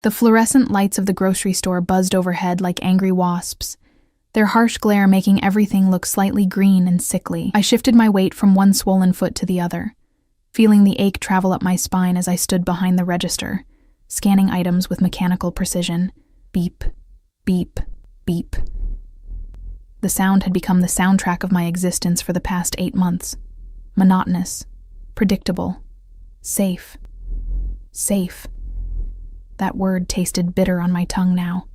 The fluorescent lights of the grocery store buzzed overhead like angry wasps, their harsh glare making everything look slightly green and sickly. I shifted my weight from one swollen foot to the other, feeling the ache travel up my spine as I stood behind the register, scanning items with mechanical precision. Beep, beep, beep. The sound had become the soundtrack of my existence for the past 8 months. Monotonous, predictable, safe. Safe. That word tasted bitter on my tongue now.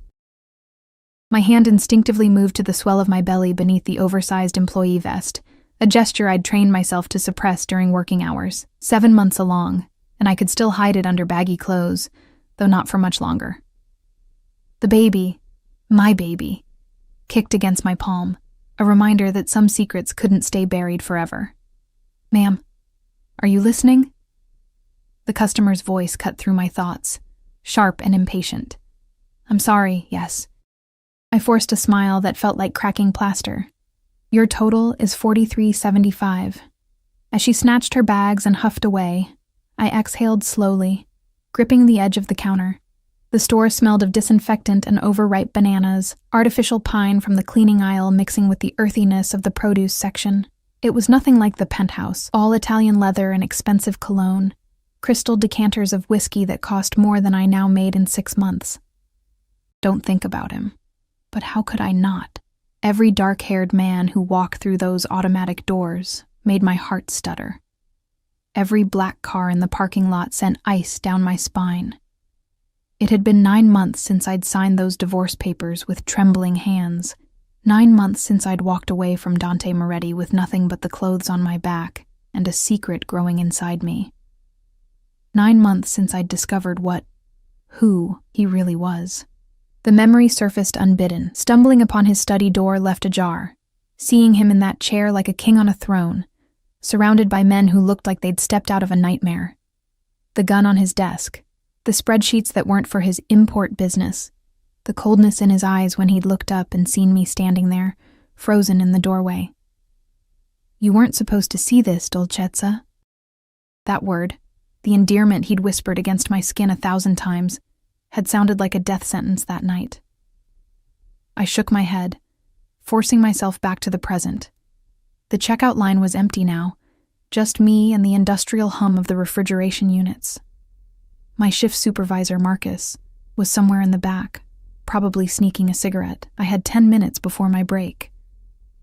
My hand instinctively moved to the swell of my belly beneath the oversized employee vest, a gesture I'd trained myself to suppress during working hours. 7 months along, and I could still hide it under baggy clothes, though not for much longer. The baby, my baby, kicked against my palm, a reminder that some secrets couldn't stay buried forever. "Ma'am, are you listening?" The customer's voice cut through my thoughts, sharp and impatient. "I'm sorry, yes." I forced a smile that felt like cracking plaster. "Your total is $43.75. As she snatched her bags and huffed away, I exhaled slowly, gripping the edge of the counter. The store smelled of disinfectant and overripe bananas, artificial pine from the cleaning aisle mixing with the earthiness of the produce section. It was nothing like the penthouse, all Italian leather and expensive cologne, crystal decanters of whiskey that cost more than I now made in 6 months. Don't think about him. But how could I not? Every dark-haired man who walked through those automatic doors made my heart stutter. Every black car in the parking lot sent ice down my spine. It had been 9 months since I'd signed those divorce papers with trembling hands. 9 months since I'd walked away from Dante Moretti with nothing but the clothes on my back and a secret growing inside me. 9 months since I'd discovered who he really was. The memory surfaced unbidden. Stumbling upon his study door left ajar, seeing him in that chair like a king on a throne, surrounded by men who looked like they'd stepped out of a nightmare. The gun on his desk, the spreadsheets that weren't for his import business, the coldness in his eyes when he'd looked up and seen me standing there, frozen in the doorway. "You weren't supposed to see this, Dolcezza." That word, the endearment he'd whispered against my skin 1,000 times, had sounded like a death sentence that night. I shook my head, forcing myself back to the present. The checkout line was empty now, just me and the industrial hum of the refrigeration units. My shift supervisor, Marcus, was somewhere in the back, probably sneaking a cigarette. I had 10 minutes before my break.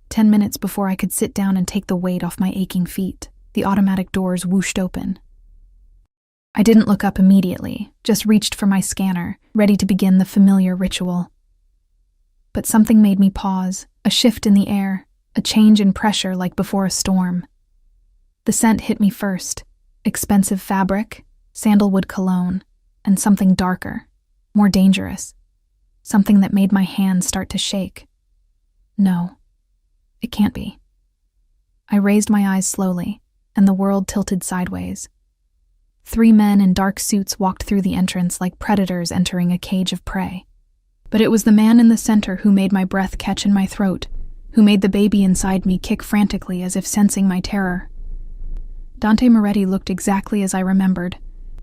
10 minutes before I could sit down and take the weight off my aching feet. The automatic doors whooshed open. I didn't look up immediately, just reached for my scanner, ready to begin the familiar ritual. But something made me pause, a shift in the air, a change in pressure like before a storm. The scent hit me first, expensive fabric, sandalwood cologne, and something darker, more dangerous, something that made my hands start to shake. No, it can't be. I raised my eyes slowly, and the world tilted sideways. 3 men in dark suits walked through the entrance like predators entering a cage of prey. But it was the man in the center who made my breath catch in my throat, who made the baby inside me kick frantically as if sensing my terror. Dante Moretti looked exactly as I remembered,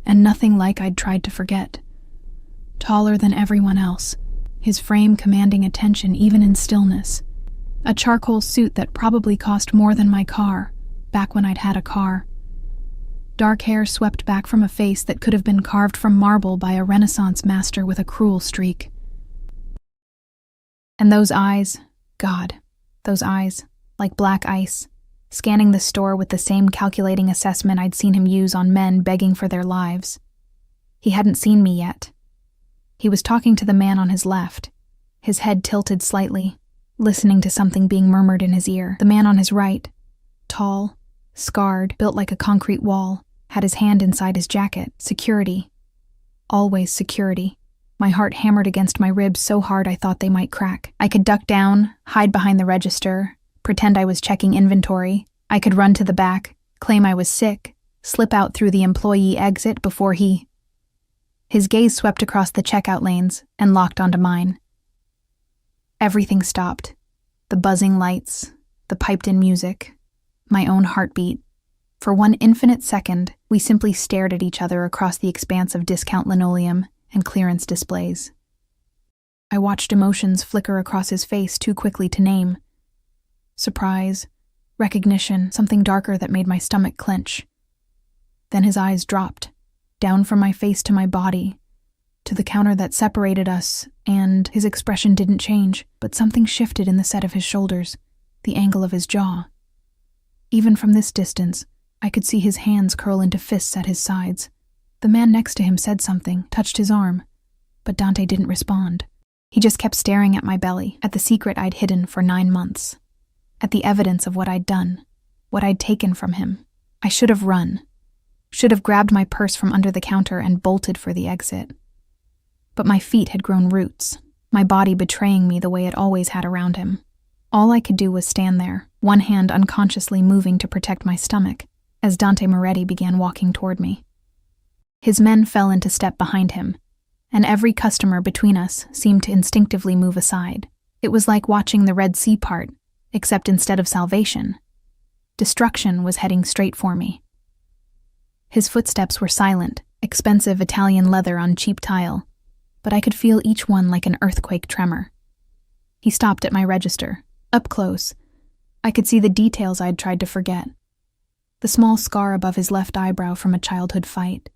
and nothing like I'd tried to forget. Taller than everyone else, his frame commanding attention even in stillness. A charcoal suit that probably cost more than my car, back when I'd had a car. Dark hair swept back from a face that could have been carved from marble by a Renaissance master with a cruel streak. And those eyes, God, those eyes, like black ice, scanning the store with the same calculating assessment I'd seen him use on men begging for their lives. He hadn't seen me yet. He was talking to the man on his left, his head tilted slightly, listening to something being murmured in his ear. The man on his right, tall, scarred, built like a concrete wall, had his hand inside his jacket. Security. Always security. My heart hammered against my ribs so hard I thought they might crack. I could duck down, hide behind the register, pretend I was checking inventory. I could run to the back, claim I was sick, slip out through the employee exit before His gaze swept across the checkout lanes and locked onto mine. Everything stopped. The buzzing lights, the piped-in music, my own heartbeat. For one infinite second, we simply stared at each other across the expanse of discount linoleum, and clearance displays. I watched emotions flicker across his face too quickly to name. Surprise, recognition, something darker that made my stomach clench. Then his eyes dropped, down from my face to my body, to the counter that separated us, and his expression didn't change, but something shifted in the set of his shoulders, the angle of his jaw. Even from this distance, I could see his hands curl into fists at his sides. The man next to him said something, touched his arm, but Dante didn't respond. He just kept staring at my belly, at the secret I'd hidden for 9 months, at the evidence of what I'd done, what I'd taken from him. I should have run, should have grabbed my purse from under the counter and bolted for the exit. But my feet had grown roots, my body betraying me the way it always had around him. All I could do was stand there, one hand unconsciously moving to protect my stomach, as Dante Moretti began walking toward me. His men fell into step behind him, and every customer between us seemed to instinctively move aside. It was like watching the Red Sea part, except instead of salvation, destruction was heading straight for me. His footsteps were silent, expensive Italian leather on cheap tile, but I could feel each one like an earthquake tremor. He stopped at my register. Up close, I could see the details I'd tried to forget. The small scar above his left eyebrow from a childhood fight,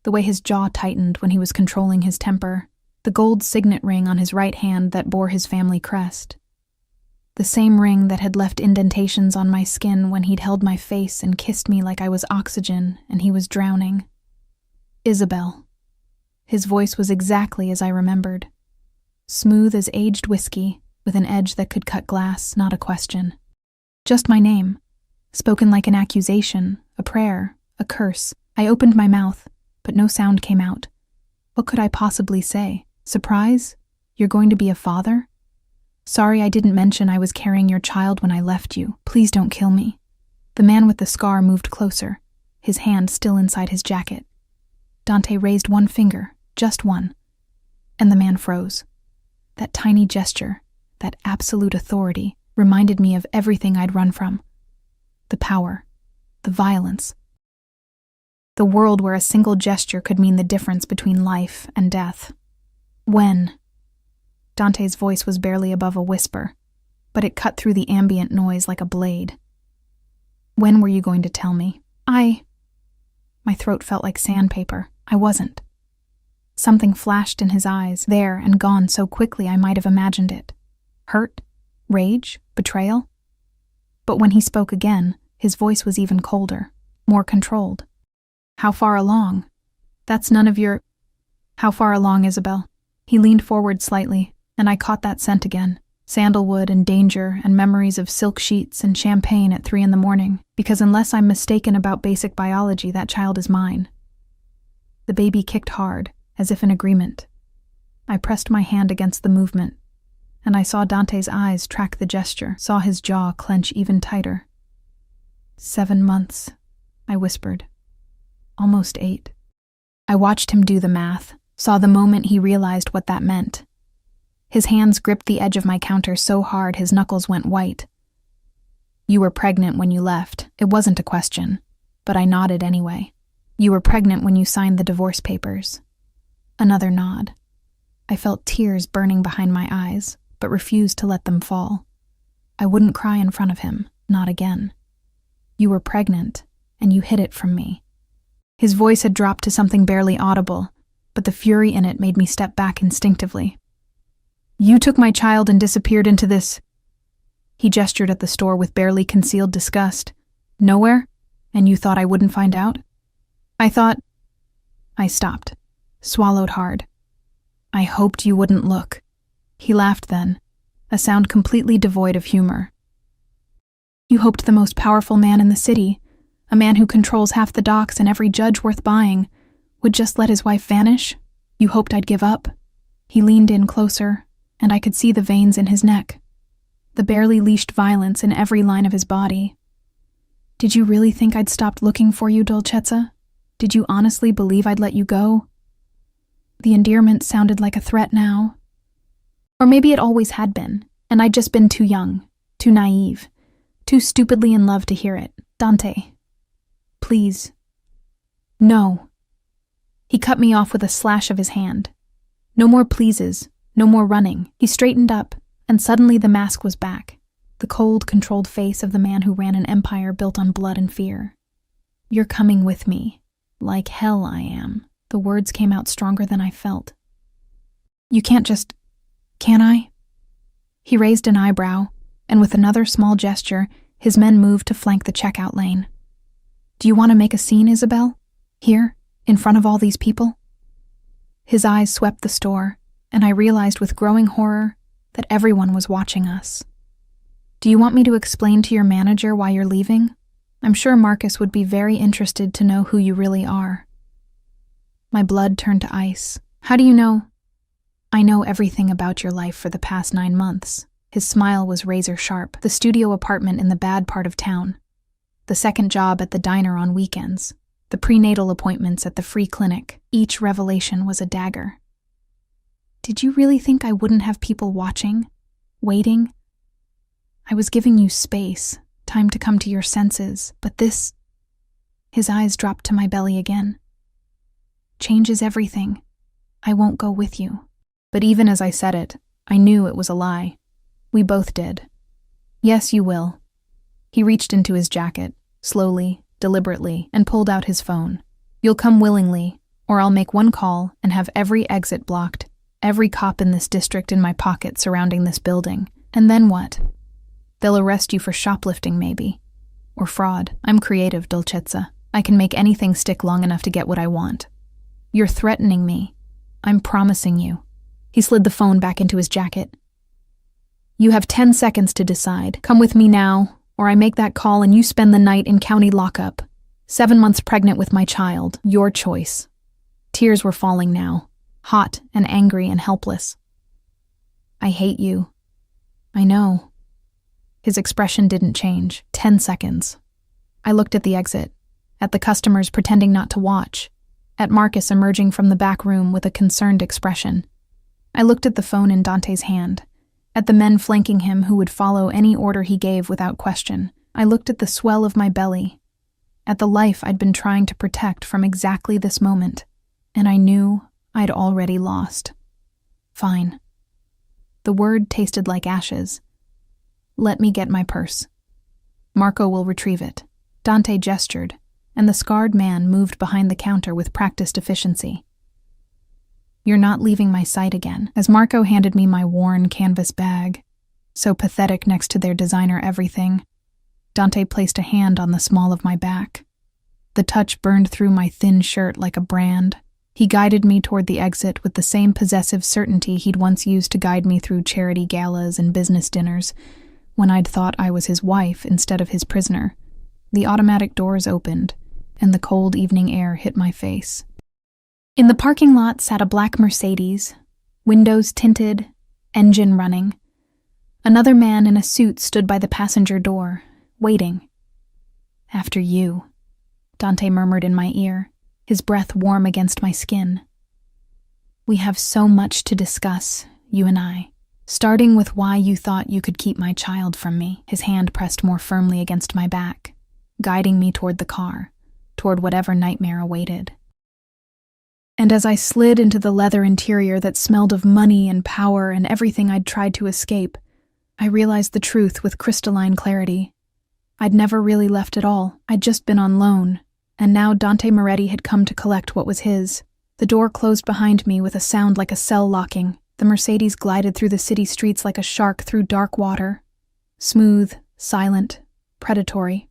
the way his jaw tightened when he was controlling his temper, the gold signet ring on his right hand that bore his family crest. The same ring that had left indentations on my skin when he'd held my face and kissed me like I was oxygen and he was drowning. Isabel. His voice was exactly as I remembered. Smooth as aged whiskey, with an edge that could cut glass, not a question. Just my name, spoken like an accusation, a prayer, a curse. I opened my mouth, but no sound came out. What could I possibly say? Surprise? You're going to be a father? Sorry I didn't mention I was carrying your child when I left you. Please don't kill me. The man with the scar moved closer, his hand still inside his jacket. Dante raised one finger, just one, and the man froze. That tiny gesture, that absolute authority, reminded me of everything I'd run from. The power, the violence. The world where a single gesture could mean the difference between life and death. When? Dante's voice was barely above a whisper, but it cut through the ambient noise like a blade. When were you going to tell me? My throat felt like sandpaper. I wasn't. Something flashed in his eyes, there and gone so quickly I might have imagined it. Hurt? Rage? Betrayal? But when he spoke again, his voice was even colder, more controlled. How far along? That's none of your... How far along, Isabel? He leaned forward slightly, and I caught that scent again. Sandalwood and danger and memories of silk sheets and champagne at 3 a.m, because unless I'm mistaken about basic biology, that child is mine. The baby kicked hard, as if in agreement. I pressed my hand against the movement, and I saw Dante's eyes track the gesture, saw his jaw clench even tighter. 7 months, I whispered. Almost 8. I watched him do the math, saw the moment he realized what that meant. His hands gripped the edge of my counter so hard his knuckles went white. You were pregnant when you left. It wasn't a question, but I nodded anyway. You were pregnant when you signed the divorce papers. Another nod. I felt tears burning behind my eyes, but refused to let them fall. I wouldn't cry in front of him, not again. You were pregnant, and you hid it from me. His voice had dropped to something barely audible, but the fury in it made me step back instinctively. You took my child and disappeared into this... He gestured at the store with barely concealed disgust. Nowhere? And you thought I wouldn't find out? I stopped, swallowed hard. I hoped you wouldn't look. He laughed then, a sound completely devoid of humor. You hoped the most powerful man in the city, a man who controls half the docks and every judge worth buying, would just let his wife vanish? You hoped I'd give up? He leaned in closer, and I could see the veins in his neck, the barely leashed violence in every line of his body. Did you really think I'd stopped looking for you, Dolcezza? Did you honestly believe I'd let you go? The endearment sounded like a threat now. Or maybe it always had been, and I'd just been too young, too naive, too stupidly in love to hear it. Dante. Please. No. He cut me off with a slash of his hand, No more pleases, no more running. He straightened up, and suddenly the mask was back. The cold, controlled face of the man who ran an empire built on blood and fear. "You're coming with me. Like hell I am." The words came out stronger than I felt. "You can't just... Can I?" He raised an eyebrow, and with another small gesture, his men moved to flank the checkout lane. "Do you want to make a scene, Isabel? Here, in front of all these people?" His eyes swept the store, and I realized with growing horror that everyone was watching us. "Do you want me to explain to your manager why you're leaving? I'm sure Marcus would be very interested to know who you really are." My blood turned to ice. "How do you know?" "I know everything about your life for the past 9 months. His smile was razor sharp. The studio apartment in the bad part of town. The second job at the diner on weekends. The prenatal appointments at the free clinic. Each revelation was a dagger. Did you really think I wouldn't have people watching? Waiting? I was giving you space, time to come to your senses, but this..." His eyes dropped to my belly again. "Changes everything. I won't go with you." But even as I said it, I knew it was a lie. We both did. "Yes, you will." He reached into his jacket, slowly, deliberately, and pulled out his phone. "You'll come willingly, or I'll make one call and have every exit blocked, every cop in this district in my pocket surrounding this building. And then what? They'll arrest you for shoplifting, maybe. Or fraud. I'm creative, Dolcezza. I can make anything stick long enough to get what I want. You're threatening me. I'm promising you." He slid the phone back into his jacket. "You have 10 seconds to decide. Come with me now, or I make that call and you spend the night in county lockup. 7 months pregnant with my child. Your choice." Tears were falling now, hot and angry and helpless. "I hate you." "I know." His expression didn't change. 10 seconds. I looked at the exit, at the customers pretending not to watch, at Marcus emerging from the back room with a concerned expression. I looked at the phone in Dante's hand, at the men flanking him who would follow any order he gave without question. I looked at the swell of my belly, at the life I'd been trying to protect from exactly this moment, and I knew I'd already lost. Fine. The word tasted like ashes. Let me get my purse. Marco will retrieve it. Dante gestured, and the scarred man moved behind the counter with practiced efficiency. "You're not leaving my sight again." As Marco handed me my worn canvas bag, so pathetic next to their designer everything, Dante placed a hand on the small of my back. The touch burned through my thin shirt like a brand. He guided me toward the exit with the same possessive certainty he'd once used to guide me through charity galas and business dinners, when I'd thought I was his wife instead of his prisoner. The automatic doors opened, and the cold evening air hit my face. In the parking lot sat a black Mercedes, windows tinted, engine running. Another man in a suit stood by the passenger door, waiting. "After you," Dante murmured in my ear, his breath warm against my skin. "We have so much to discuss, you and I. Starting with why you thought you could keep my child from me." His hand pressed more firmly against my back, guiding me toward the car, toward whatever nightmare awaited. And as I slid into the leather interior that smelled of money and power and everything I'd tried to escape, I realized the truth with crystalline clarity. I'd never really left at all. I'd just been on loan, and now Dante Moretti had come to collect what was his. The door closed behind me with a sound like a cell locking. The Mercedes glided through the city streets like a shark through dark water. Smooth, silent, predatory.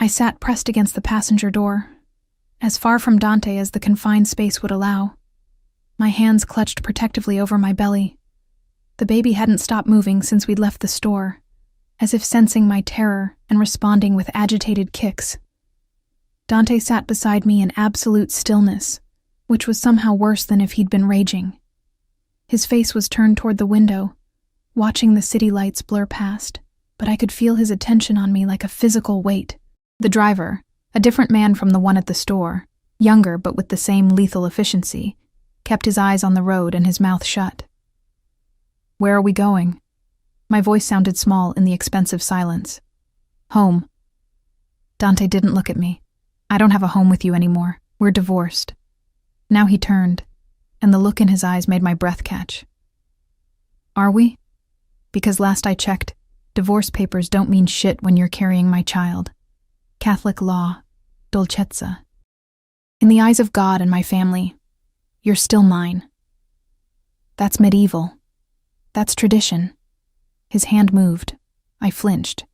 I sat pressed against the passenger door, as far from Dante as the confined space would allow. My hands clutched protectively over my belly. The baby hadn't stopped moving since we'd left the store, as if sensing my terror and responding with agitated kicks. Dante sat beside me in absolute stillness, which was somehow worse than if he'd been raging. His face was turned toward the window, watching the city lights blur past, but I could feel his attention on me like a physical weight. The driver, a different man from the one at the store, younger but with the same lethal efficiency, kept his eyes on the road and his mouth shut. "Where are we going?" My voice sounded small in the expensive silence. "Home." Dante didn't look at me. "I don't have a home with you anymore. We're divorced." Now he turned. and the look in his eyes made my breath catch. Are we? Because last I checked, divorce papers don't mean shit when you're carrying my child. Catholic law, dolcezza. In the eyes of God and my family, you're still mine. That's medieval. That's tradition. His hand moved. I flinched.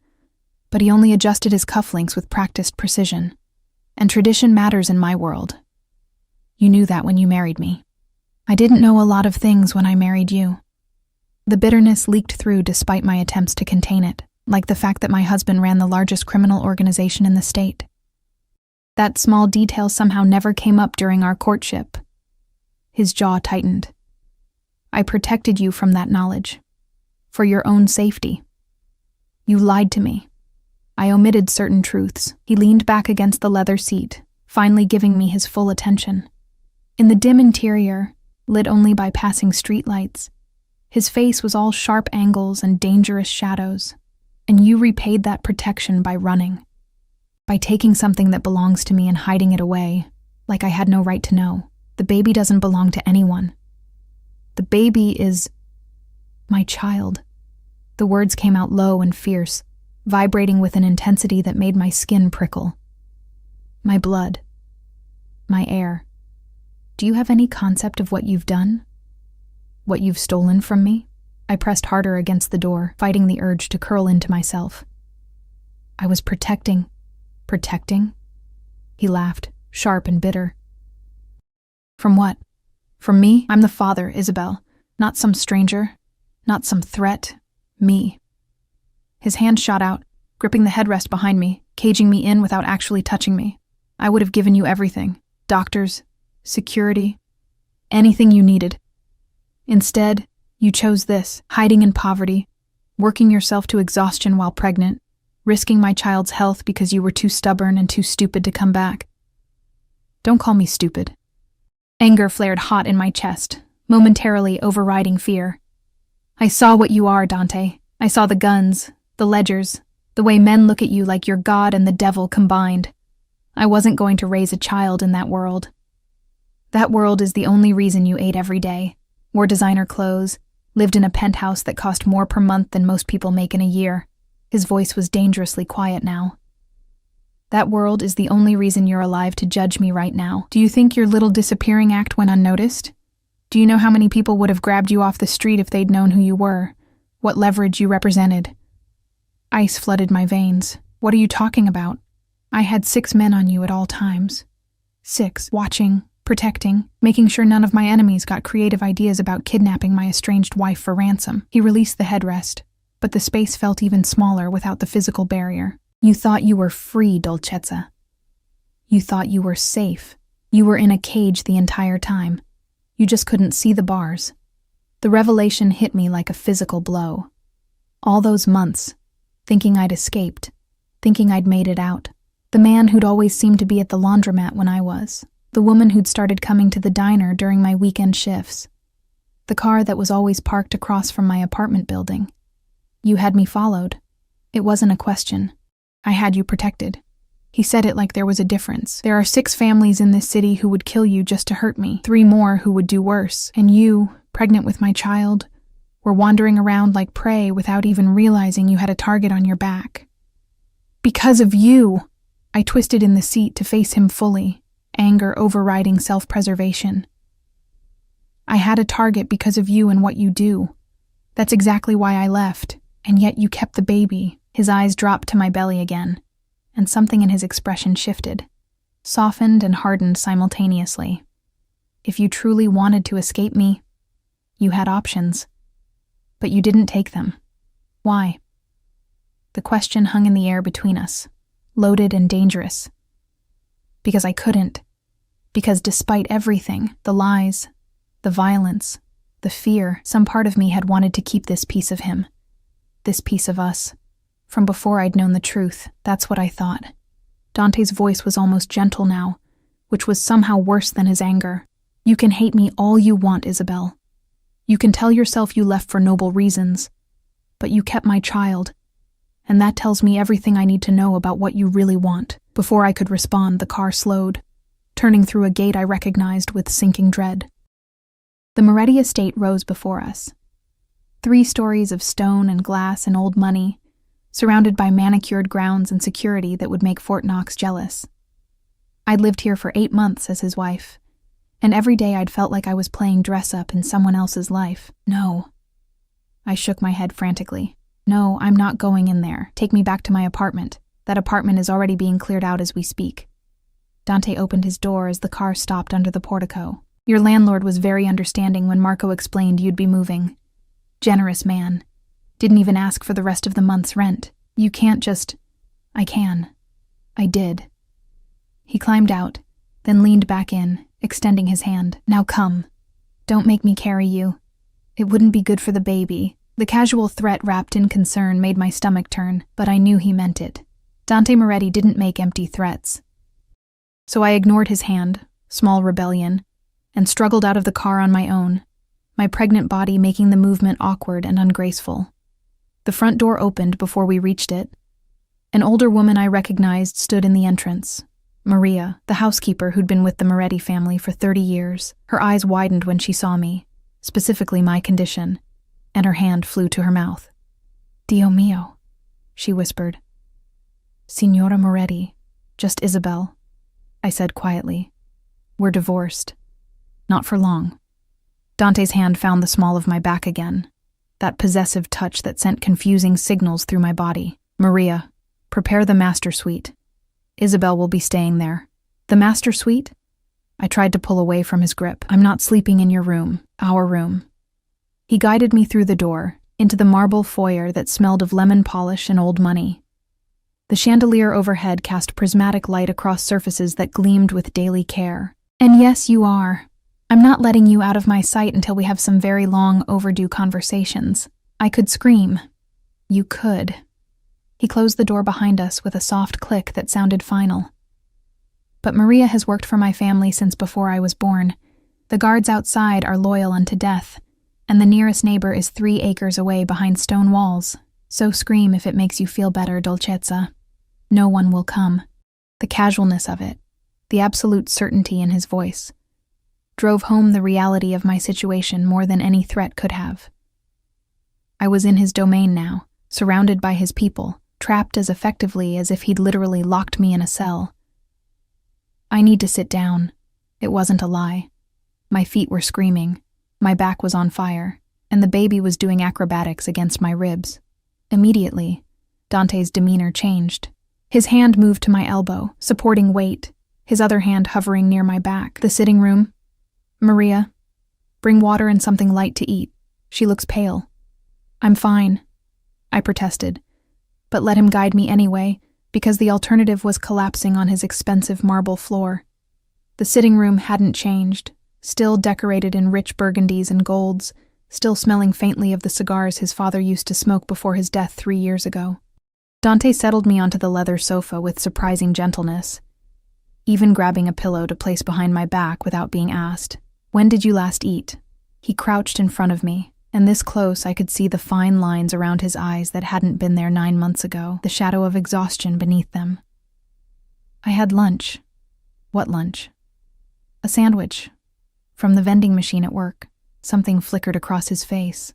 But he only adjusted his cufflinks with practiced precision. And tradition matters in my world. You knew that when you married me. I didn't know a lot of things when I married you. The bitterness leaked through despite my attempts to contain it, like the fact that my husband ran the largest criminal organization in the state. That small detail somehow never came up during our courtship. His jaw tightened. I protected you from that knowledge. For your own safety. You lied to me. I omitted certain truths. He leaned back against the leather seat, finally giving me his full attention. In the dim interior, lit only by passing streetlights, his face was all sharp angles and dangerous shadows, and you repaid that protection by running. By taking something that belongs to me and hiding it away, like I had no right to know. The baby doesn't belong to anyone. The baby is my child. The words came out low and fierce, vibrating with an intensity that made my skin prickle. My blood. My air. Do you have any concept of what you've done? What you've stolen from me? I pressed harder against the door, fighting the urge to curl into myself. I was protecting. Protecting? He laughed, sharp and bitter. From what? From me? I'm the father, Isabel. Not some stranger. Not some threat. Me. His hand shot out, gripping the headrest behind me, caging me in without actually touching me. I would have given you everything. Doctors, security, anything you needed. Instead, you chose this, hiding in poverty, working yourself to exhaustion while pregnant, risking my child's health because you were too stubborn and too stupid to come back. Don't call me stupid. Anger flared hot in my chest, momentarily overriding fear. I saw what you are, Dante. I saw the guns, the ledgers, the way men look at you like you're God and the devil combined. I wasn't going to raise a child in that world. That world is the only reason you ate every day, wore designer clothes, lived in a penthouse that cost more per month than most people make in a year. His voice was dangerously quiet now. That world is the only reason you're alive to judge me right now. Do you think your little disappearing act went unnoticed? Do you know how many people would have grabbed you off the street if they'd known who you were? What leverage you represented? Ice flooded my veins. What are you talking about? I had 6 men on you at all times. 6, watching, protecting, making sure none of my enemies got creative ideas about kidnapping my estranged wife for ransom. He released the headrest, but the space felt even smaller without the physical barrier. You thought you were free, Dolcezza. You thought you were safe. You were in a cage the entire time. You just couldn't see the bars. The revelation hit me like a physical blow. All those months, thinking I'd escaped, thinking I'd made it out. The man who'd always seemed to be at the laundromat when I was. The woman who'd started coming to the diner during my weekend shifts. The car that was always parked across from my apartment building. You had me followed. It wasn't a question. I had you protected. He said it like there was a difference. There are 6 families in this city who would kill you just to hurt me, 3 more who would do worse, and you, pregnant with my child, were wandering around like prey without even realizing you had a target on your back. Because of you! I twisted in the seat to face him fully, anger overriding self-preservation. I had a target because of you and what you do. That's exactly why I left, and yet you kept the baby. His eyes dropped to my belly again, and something in his expression shifted, softened and hardened simultaneously. If you truly wanted to escape me, you had options, but you didn't take them. Why? The question hung in the air between us, loaded and dangerous. Because I couldn't. Because despite everything, the lies, the violence, the fear, some part of me had wanted to keep this piece of him, this piece of us. From before I'd known the truth, that's what I thought. Dante's voice was almost gentle now, which was somehow worse than his anger. You can hate me all you want, Isabel. You can tell yourself you left for noble reasons, but you kept my child, and that tells me everything I need to know about what you really want. Before I could respond, the car slowed, turning through a gate I recognized with sinking dread. The Moretti estate rose before us. 3 stories of stone and glass and old money, surrounded by manicured grounds and security that would make Fort Knox jealous. I'd lived here for 8 months as his wife, and every day I'd felt like I was playing dress-up in someone else's life. No. I shook my head frantically. No, I'm not going in there. Take me back to my apartment. That apartment is already being cleared out as we speak. Dante opened his door as the car stopped under the portico. Your landlord was very understanding when Marco explained you'd be moving. Generous man. Didn't even ask for the rest of the month's rent. You can't just... I can. I did. He climbed out, then leaned back in, extending his hand. Now come. Don't make me carry you. It wouldn't be good for the baby. The casual threat wrapped in concern made my stomach turn, but I knew he meant it. Dante Moretti didn't make empty threats. So I ignored his hand, small rebellion, and struggled out of the car on my own, my pregnant body making the movement awkward and ungraceful. The front door opened before we reached it. An older woman I recognized stood in the entrance. Maria, the housekeeper who'd been with the Moretti family for 30 years. Her eyes widened when she saw me, specifically my condition, and her hand flew to her mouth. Dio mio, she whispered. Signora Moretti, just Isabel, I said quietly. We're divorced. Not for long. Dante's hand found the small of my back again, that possessive touch that sent confusing signals through my body. Maria, prepare the master suite. Isabel will be staying there. The master suite? I tried to pull away from his grip. I'm not sleeping in your room, our room. He guided me through the door, into the marble foyer that smelled of lemon polish and old money. The chandelier overhead cast prismatic light across surfaces that gleamed with daily care. And yes, you are. I'm not letting you out of my sight until we have some very long, overdue conversations. I could scream. You could. He closed the door behind us with a soft click that sounded final. But Maria has worked for my family since before I was born. The guards outside are loyal unto death, and the nearest neighbor is 3 acres away behind stone walls. So scream if it makes you feel better, Dolcezza. No one will come. The casualness of it, the absolute certainty in his voice, drove home the reality of my situation more than any threat could have. I was in his domain now, surrounded by his people, trapped as effectively as if he'd literally locked me in a cell. I need to sit down. It wasn't a lie. My feet were screaming, my back was on fire, and the baby was doing acrobatics against my ribs. Immediately, Dante's demeanor changed. His hand moved to my elbow, supporting weight, his other hand hovering near my back. The sitting room. Maria, bring water and something light to eat. She looks pale. I'm fine, I protested, but let him guide me anyway, because the alternative was collapsing on his expensive marble floor. The sitting room hadn't changed, still decorated in rich burgundies and golds, still smelling faintly of the cigars his father used to smoke before his death 3 years ago. Dante settled me onto the leather sofa with surprising gentleness, even grabbing a pillow to place behind my back without being asked. When did you last eat? He crouched in front of me, and this close I could see the fine lines around his eyes that hadn't been there 9 months ago, the shadow of exhaustion beneath them. I had lunch. What lunch? A sandwich. From the vending machine at work. Something flickered across his face.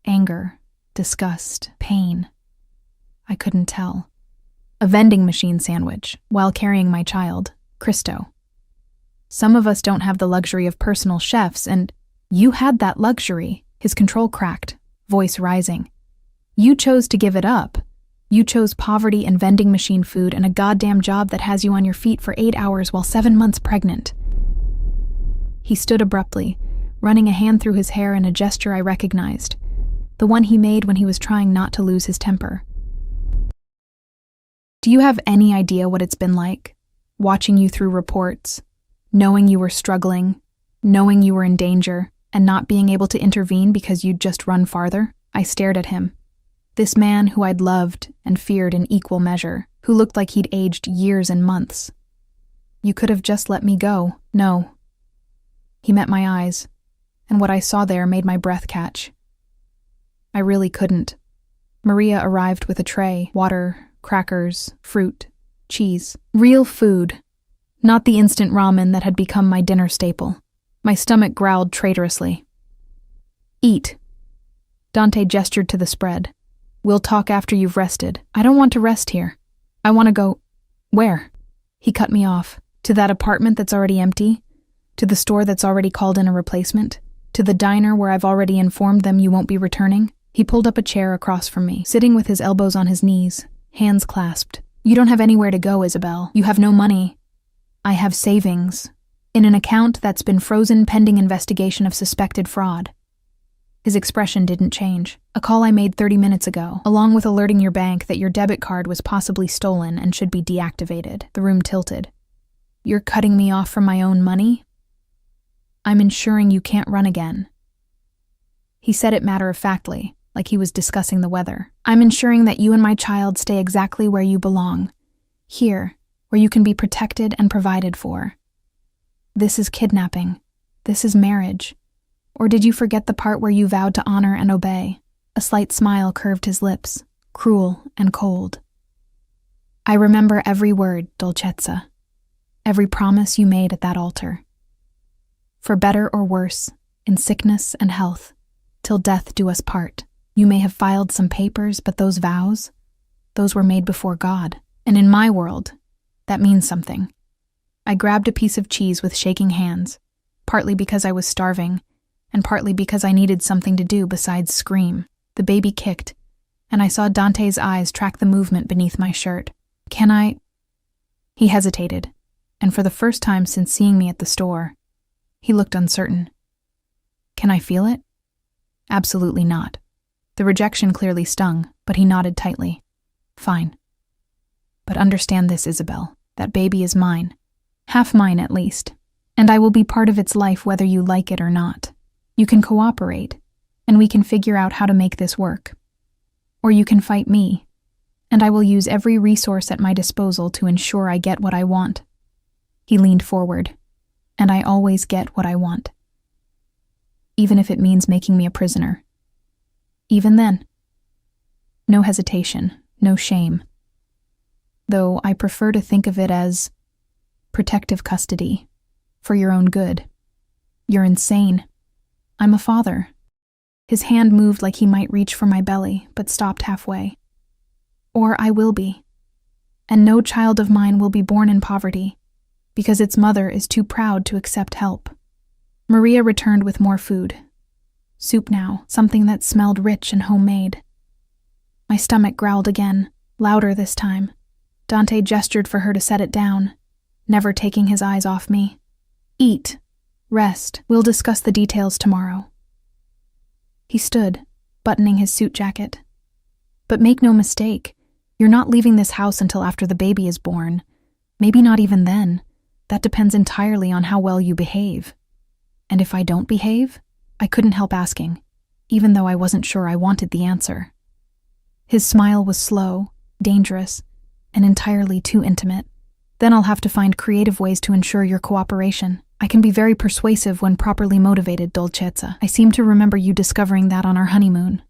Anger, disgust, pain. I couldn't tell. A vending machine sandwich, while carrying my child, Christo. Some of us don't have the luxury of personal chefs, and you had that luxury. His control cracked, voice rising. You chose to give it up. You chose poverty and vending machine food and a goddamn job that has you on your feet for 8 hours while 7 months pregnant. He stood abruptly, running a hand through his hair in a gesture I recognized, the one he made when he was trying not to lose his temper. Do you have any idea what it's been like, watching you through reports, knowing you were struggling, knowing you were in danger, and not being able to intervene because you'd just run farther? I stared at him. This man who I'd loved and feared in equal measure, who looked like he'd aged years and months. You could have just let me go. No. He met my eyes, and what I saw there made my breath catch. I really couldn't. Maria arrived with a tray, water, crackers, fruit, cheese. Real food, not the instant ramen that had become my dinner staple. My stomach growled traitorously. Eat. Dante gestured to the spread. We'll talk after you've rested. I don't want to rest here. I want to go… Where? He cut me off. To that apartment that's already empty? To the store that's already called in a replacement? To the diner where I've already informed them you won't be returning? He pulled up a chair across from me, sitting with his elbows on his knees, hands clasped. You don't have anywhere to go, Isabel. You have no money. I have savings. In an account that's been frozen pending investigation of suspected fraud. His expression didn't change. A call I made 30 minutes ago, along with alerting your bank that your debit card was possibly stolen and should be deactivated. The room tilted. You're cutting me off from my own money? I'm ensuring you can't run again. He said it matter-of-factly, like he was discussing the weather. I'm ensuring that you and my child stay exactly where you belong. Here, where you can be protected and provided for. This is kidnapping. This is marriage. Or did you forget the part where you vowed to honor and obey? A slight smile curved his lips, cruel and cold. I remember every word, Dolcezza. Every promise you made at that altar. For better or worse, in sickness and health, till death do us part. You may have filed some papers, but those vows, those were made before God. And in my world, that means something. I grabbed a piece of cheese with shaking hands, partly because I was starving, and partly because I needed something to do besides scream. The baby kicked, and I saw Dante's eyes track the movement beneath my shirt. Can I… He hesitated, and for the first time since seeing me at the store, he looked uncertain. Can I feel it? Absolutely not. The rejection clearly stung, but he nodded tightly. Fine. But understand this, Isabel. That baby is mine. Half mine, at least. And I will be part of its life whether you like it or not. You can cooperate, and we can figure out how to make this work. Or you can fight me, and I will use every resource at my disposal to ensure I get what I want. He leaned forward, and I always get what I want. Even if it means making me a prisoner. Even then. No hesitation, no shame. Though I prefer to think of it as protective custody, for your own good. You're insane. I'm a father. His hand moved like he might reach for my belly, but stopped halfway. Or I will be. And no child of mine will be born in poverty, because its mother is too proud to accept help. Maria returned with more food. Soup now, something that smelled rich and homemade. My stomach growled again, louder this time. Dante gestured for her to set it down, never taking his eyes off me. Eat. Rest. We'll discuss the details tomorrow. He stood, buttoning his suit jacket. But make no mistake, you're not leaving this house until after the baby is born. Maybe not even then. That depends entirely on how well you behave. And if I don't behave, I couldn't help asking, even though I wasn't sure I wanted the answer. His smile was slow, dangerous, and entirely too intimate. Then I'll have to find creative ways to ensure your cooperation. I can be very persuasive when properly motivated, Dolcezza. I seem to remember you discovering that on our honeymoon.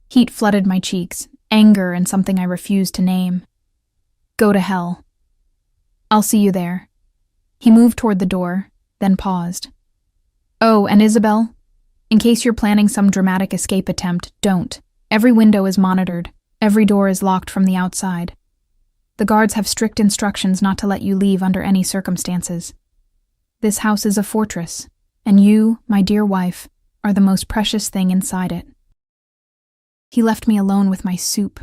Heat flooded my cheeks, anger and something I refused to name. Go to hell. I'll see you there. He moved toward the door, then paused. Oh, and Isabel, in case you're planning some dramatic escape attempt, don't. Every window is monitored. Every door is locked from the outside. The guards have strict instructions not to let you leave under any circumstances. This house is a fortress, and you, my dear wife, are the most precious thing inside it. He left me alone with my soup,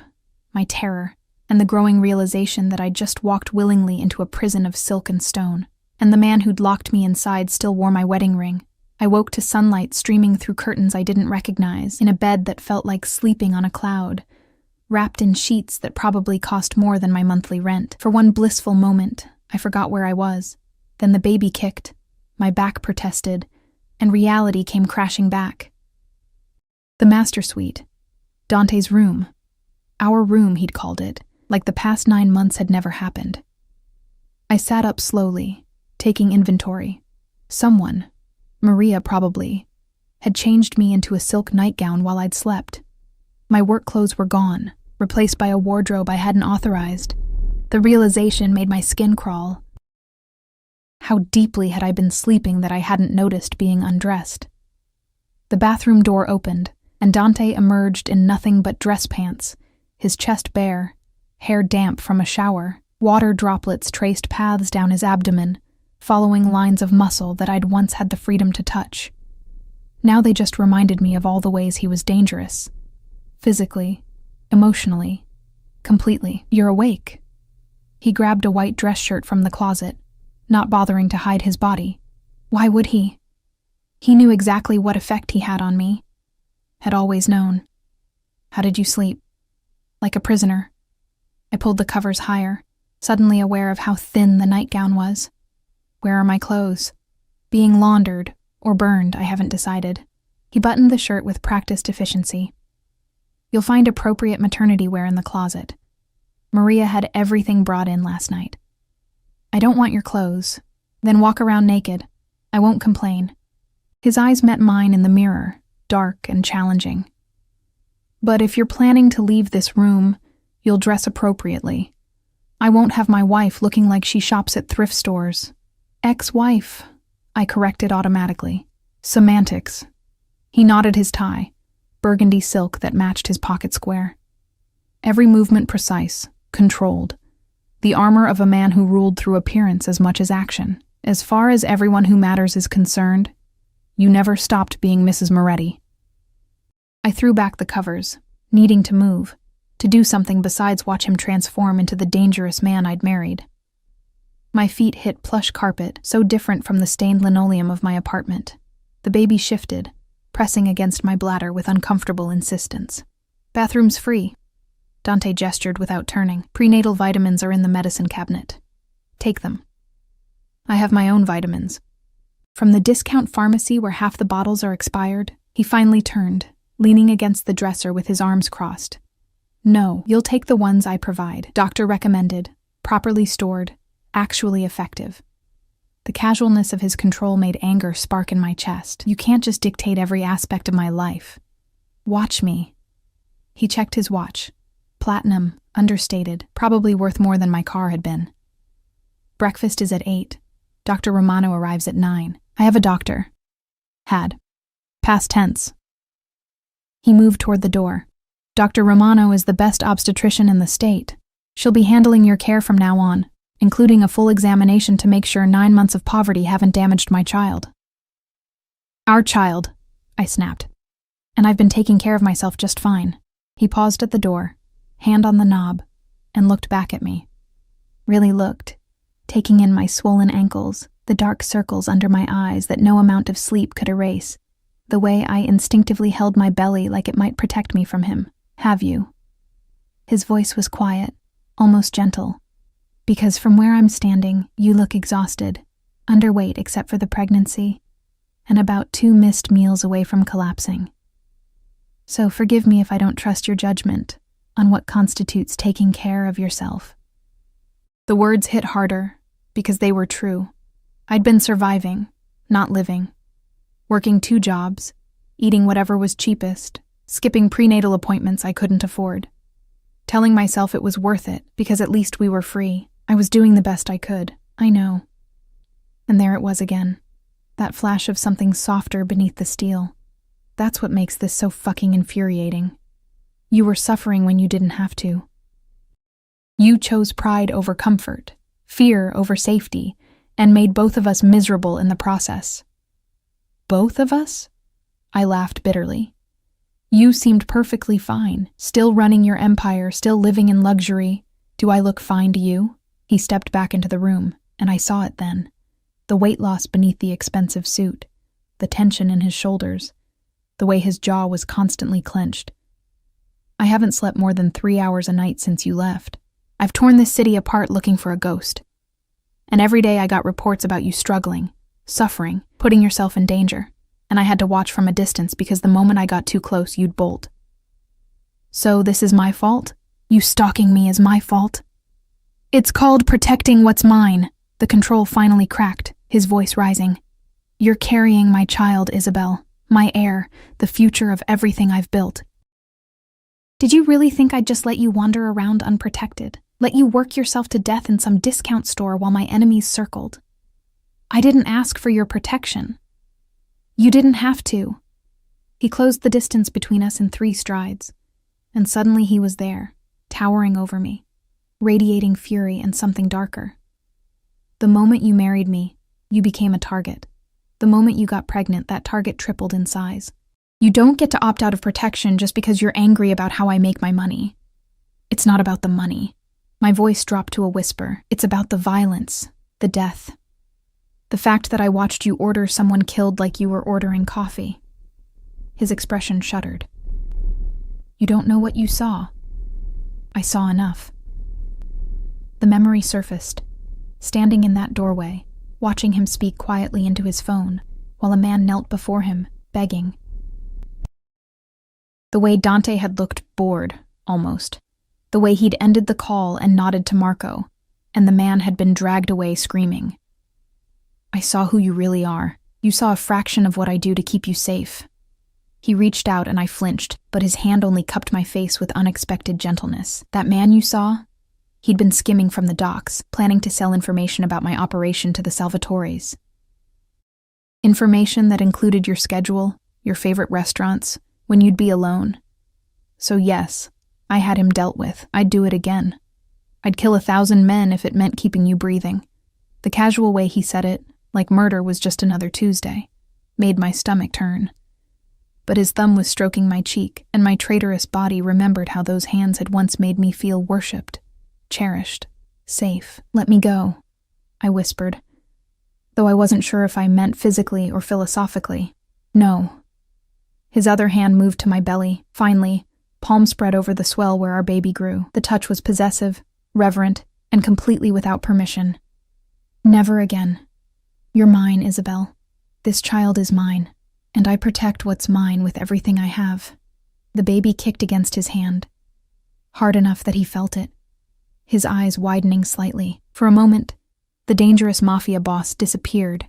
my terror, and the growing realization that I'd just walked willingly into a prison of silk and stone, and the man who'd locked me inside still wore my wedding ring. I woke to sunlight streaming through curtains I didn't recognize, in a bed that felt like sleeping on a cloud, wrapped in sheets that probably cost more than my monthly rent. For one blissful moment, I forgot where I was. Then the baby kicked, my back protested, and reality came crashing back. The master suite. Dante's room. Our room, he'd called it, like the past 9 months had never happened. I sat up slowly, taking inventory. Someone, Maria probably, had changed me into a silk nightgown while I'd slept. My work clothes were gone, replaced by a wardrobe I hadn't authorized. The realization made my skin crawl. How deeply had I been sleeping that I hadn't noticed being undressed? The bathroom door opened, and Dante emerged in nothing but dress pants, his chest bare, hair damp from a shower. Water droplets traced paths down his abdomen, following lines of muscle that I'd once had the freedom to touch. Now they just reminded me of all the ways he was dangerous. Physically, emotionally, completely. "You're awake." He grabbed a white dress shirt from the closet, not bothering to hide his body. Why would he? He knew exactly what effect he had on me. Had always known. "How did you sleep?" "Like a prisoner." I pulled the covers higher, suddenly aware of how thin the nightgown was. "Where are my clothes?" "Being laundered, or burned, I haven't decided." He buttoned the shirt with practiced efficiency. "You'll find appropriate maternity wear in the closet. Maria had everything brought in last night." "I don't want your clothes. Then walk around naked. I won't complain." His eyes met mine in the mirror, dark and challenging. "But if you're planning to leave this room, you'll dress appropriately. I won't have my wife looking like she shops at thrift stores." "Ex-wife," I corrected automatically. "Semantics." He knotted his tie, burgundy silk that matched his pocket square. Every movement precise, controlled. The armor of a man who ruled through appearance as much as action. "As far as everyone who matters is concerned, you never stopped being Mrs. Moretti." I threw back the covers, needing to move, to do something besides watch him transform into the dangerous man I'd married. My feet hit plush carpet, so different from the stained linoleum of my apartment. The baby shifted, pressing against my bladder with uncomfortable insistence. "Bathroom's free." Dante gestured without turning. "Prenatal vitamins are in the medicine cabinet. Take them." "I have my own vitamins." "From the discount pharmacy where half the bottles are expired?" He finally turned, leaning against the dresser with his arms crossed. "No, you'll take the ones I provide. Doctor recommended, properly stored, actually effective." The casualness of his control made anger spark in my chest. "You can't just dictate every aspect of my life. Watch me." He checked his watch. Platinum, understated, probably worth more than my car had been. "Breakfast is at 8. Dr. Romano arrives at 9. I have a doctor." "Had." Past tense. He moved toward the door. "Dr. Romano is the best obstetrician in the state. She'll be handling your care from now on, including a full examination to make sure 9 months of poverty haven't damaged my child." "Our child," I snapped. "And I've been taking care of myself just fine." He paused at the door, hand on the knob, and looked back at me. Really looked, taking in my swollen ankles, the dark circles under my eyes that no amount of sleep could erase, the way I instinctively held my belly like it might protect me from him. "Have you?" His voice was quiet, almost gentle. "Because from where I'm standing, you look exhausted, underweight except for the pregnancy, and about 2 missed meals away from collapsing. So forgive me if I don't trust your judgment on what constitutes taking care of yourself." The words hit harder because they were true. I'd been surviving, not living. Working 2 jobs, eating whatever was cheapest, skipping prenatal appointments I couldn't afford. Telling myself it was worth it because at least we were free. I was doing the best I could, I know. And there it was again. That flash of something softer beneath the steel. That's what makes this so fucking infuriating. You were suffering when you didn't have to. You chose pride over comfort, fear over safety, and made both of us miserable in the process. Both of us? I laughed bitterly. You seemed perfectly fine, still running your empire, still living in luxury. Do I look fine to you? He stepped back into the room, and I saw it then. The weight loss beneath the expensive suit, the tension in his shoulders, the way his jaw was constantly clenched. "I haven't slept more than 3 hours a night since you left. I've torn this city apart looking for a ghost. And every day I got reports about you struggling, suffering, putting yourself in danger, and I had to watch from a distance because the moment I got too close, you'd bolt. So this is my fault? You stalking me is my fault? It's called protecting what's mine." The control finally cracked, his voice rising. "You're carrying my child, Isabel, my heir, the future of everything I've built. Did you really think I'd just let you wander around unprotected? Let you work yourself to death in some discount store while my enemies circled? I didn't ask for your protection. You didn't have to. He closed the distance between us in 3 strides, and suddenly he was there, towering over me, radiating fury and something darker. The moment you married me, you became a target. The moment you got pregnant, that target tripled in size. You don't get to opt out of protection just because you're angry about how I make my money. It's not about the money. My voice dropped to a whisper. It's about the violence, the death. The fact that I watched you order someone killed like you were ordering coffee. His expression shuddered. You don't know what you saw. I saw enough. The memory surfaced, standing in that doorway, watching him speak quietly into his phone, while a man knelt before him, begging. The way Dante had looked bored, almost. The way he'd ended the call and nodded to Marco, and the man had been dragged away screaming. I saw who you really are. You saw a fraction of what I do to keep you safe. He reached out and I flinched, but his hand only cupped my face with unexpected gentleness. That man you saw? He'd been skimming from the docks, planning to sell information about my operation to the Salvatores. Information that included your schedule, your favorite restaurants, when you'd be alone. So yes, I had him dealt with. I'd do it again. I'd kill 1,000 men if it meant keeping you breathing. The casual way he said it, like murder was just another Tuesday, made my stomach turn. But his thumb was stroking my cheek, and my traitorous body remembered how those hands had once made me feel worshipped, cherished, safe. Let me go, I whispered, though I wasn't sure if I meant physically or philosophically. No. His other hand moved to my belly, finally, palm spread over the swell where our baby grew. The touch was possessive, reverent, and completely without permission. Never again. You're mine, Isabel. This child is mine, and I protect what's mine with everything I have. The baby kicked against his hand, hard enough that he felt it, his eyes widening slightly. For a moment, the dangerous mafia boss disappeared,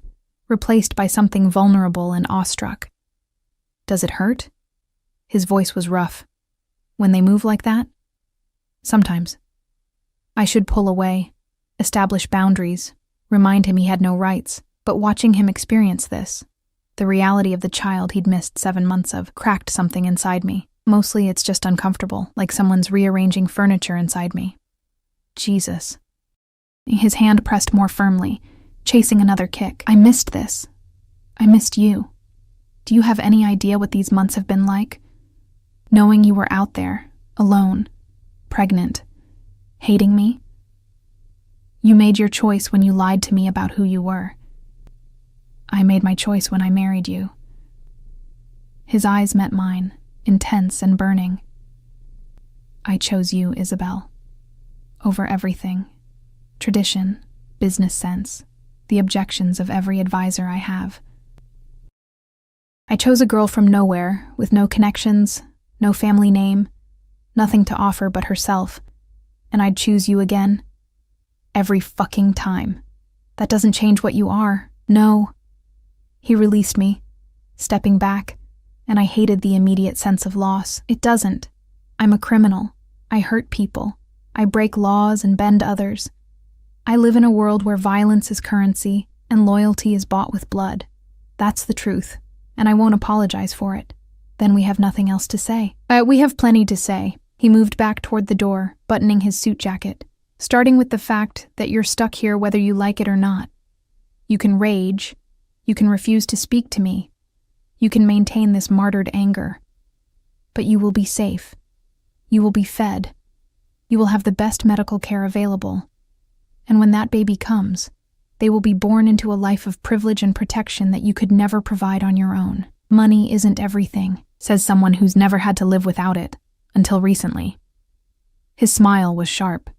replaced by something vulnerable and awestruck. Does it hurt? His voice was rough. When they move like that? Sometimes. I should pull away, establish boundaries, remind him he had no rights, but watching him experience this, the reality of the child he'd missed 7 months of, cracked something inside me. Mostly it's just uncomfortable, like someone's rearranging furniture inside me. Jesus. His hand pressed more firmly, chasing another kick. I missed this. I missed you. Do you have any idea what these months have been like? Knowing you were out there, alone, pregnant, hating me? You made your choice when you lied to me about who you were. I made my choice when I married you. His eyes met mine, intense and burning. I chose you, Isabel. Over everything. Tradition, business sense, the objections of every advisor I have. I chose a girl from nowhere, with no connections, no family name, nothing to offer but herself, and I'd choose you again. Every fucking time. That doesn't change what you are. No. He released me, stepping back, and I hated the immediate sense of loss. It doesn't. I'm a criminal. I hurt people. I break laws and bend others. I live in a world where violence is currency and loyalty is bought with blood. That's the truth, and I won't apologize for it. Then we have nothing else to say. We have plenty to say. He moved back toward the door, buttoning his suit jacket, starting with the fact that you're stuck here whether you like it or not. You can rage. You can refuse to speak to me. You can maintain this martyred anger. But you will be safe. You will be fed. You will have the best medical care available. And when that baby comes, they will be born into a life of privilege and protection that you could never provide on your own. Money isn't everything, says someone who's never had to live without it, until recently. His smile was sharp.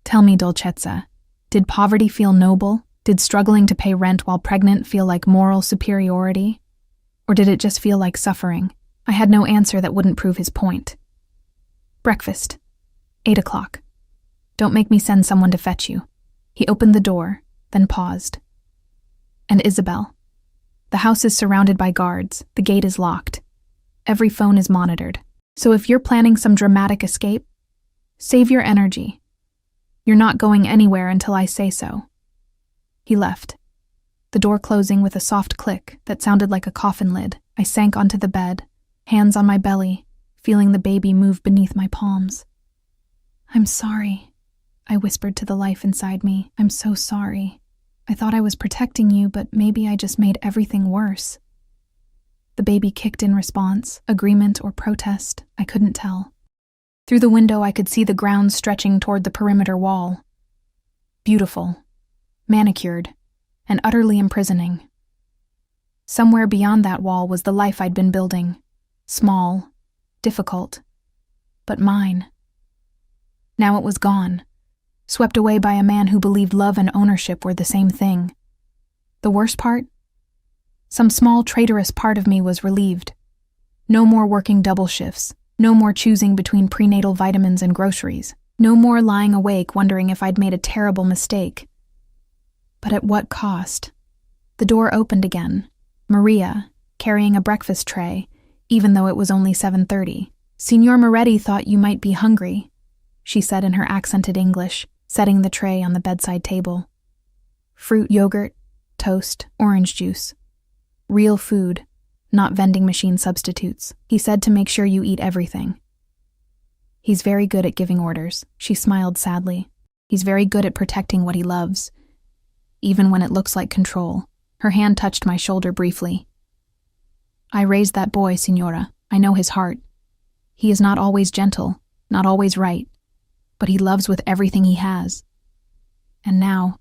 Tell me, Dolcezza, did poverty feel noble? Did struggling to pay rent while pregnant feel like moral superiority? Or did it just feel like suffering? I had no answer that wouldn't prove his point. Breakfast. 8 o'clock. Don't make me send someone to fetch you. He opened the door, then paused. And Isabel. The house is surrounded by guards. The gate is locked. Every phone is monitored. So if you're planning some dramatic escape, save your energy. You're not going anywhere until I say so. He left. The door closing with a soft click that sounded like a coffin lid. I sank onto the bed, hands on my belly, feeling the baby move beneath my palms. "I'm sorry," I whispered to the life inside me. "I'm so sorry. I thought I was protecting you, but maybe I just made everything worse." The baby kicked in response, agreement or protest, I couldn't tell. Through the window I could see the grounds stretching toward the perimeter wall. Beautiful, manicured, and utterly imprisoning. Somewhere beyond that wall was the life I'd been building. Small, difficult, but mine. Now it was gone, swept away by a man who believed love and ownership were the same thing. The worst part? Some small traitorous part of me was relieved. No more working double shifts, no more choosing between prenatal vitamins and groceries, no more lying awake wondering if I'd made a terrible mistake. But at what cost? The door opened again. Maria, carrying a breakfast tray, even though it was only 7:30. "Signor Moretti thought you might be hungry," she said in her accented English, setting the tray on the bedside table. Fruit, yogurt, toast, orange juice. Real food, not vending machine substitutes. He said to make sure you eat everything. "He's very good at giving orders," she smiled sadly. "He's very good at protecting what he loves, even when it looks like control." Her hand touched my shoulder briefly. "I raised that boy, Signora. I know his heart. He is not always gentle, not always right, but he loves with everything he has. And now,"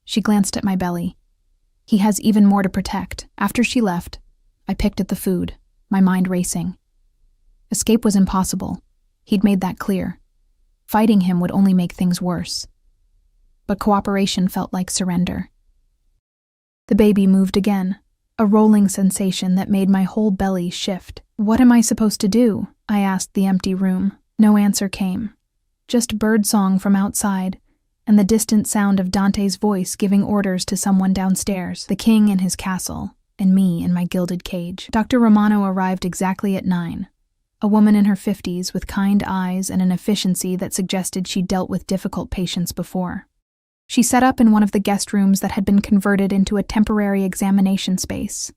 she glanced at my belly, "he has even more to protect." After she left, I picked at the food, my mind racing. Escape was impossible. He'd made that clear. Fighting him would only make things worse. But cooperation felt like surrender. The baby moved again, a rolling sensation that made my whole belly shift. "What am I supposed to do?" I asked the empty room. No answer came. Just birdsong from outside, and the distant sound of Dante's voice giving orders to someone downstairs, the king in his castle, and me in my gilded cage. Dr. Romano arrived exactly at 9. A woman in her 50s with kind eyes and an efficiency that suggested she'd dealt with difficult patients before. She set up in one of the guest rooms that had been converted into a temporary examination space,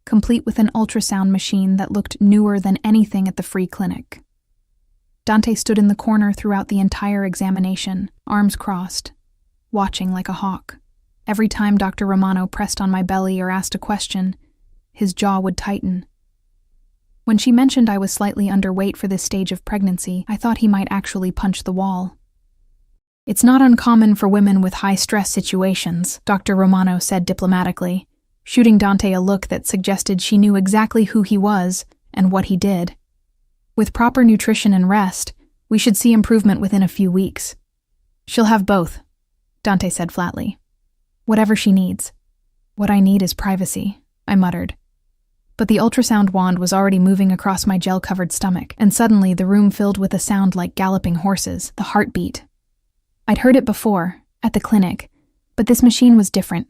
complete with an ultrasound machine that looked newer than anything at the free clinic. Dante stood in the corner throughout the entire examination, arms crossed, watching like a hawk. Every time Dr. Romano pressed on my belly or asked a question, his jaw would tighten. When she mentioned I was slightly underweight for this stage of pregnancy, I thought he might actually punch the wall. "It's not uncommon for women with high-stress situations," Dr. Romano said diplomatically, shooting Dante a look that suggested she knew exactly who he was and what he did. "With proper nutrition and rest, we should see improvement within a few weeks." "She'll have both," Dante said flatly. "Whatever she needs." "What I need is privacy," I muttered. But the ultrasound wand was already moving across my gel-covered stomach, and suddenly the room filled with a sound like galloping horses, the heartbeat. I'd heard it before, at the clinic, but this machine was different,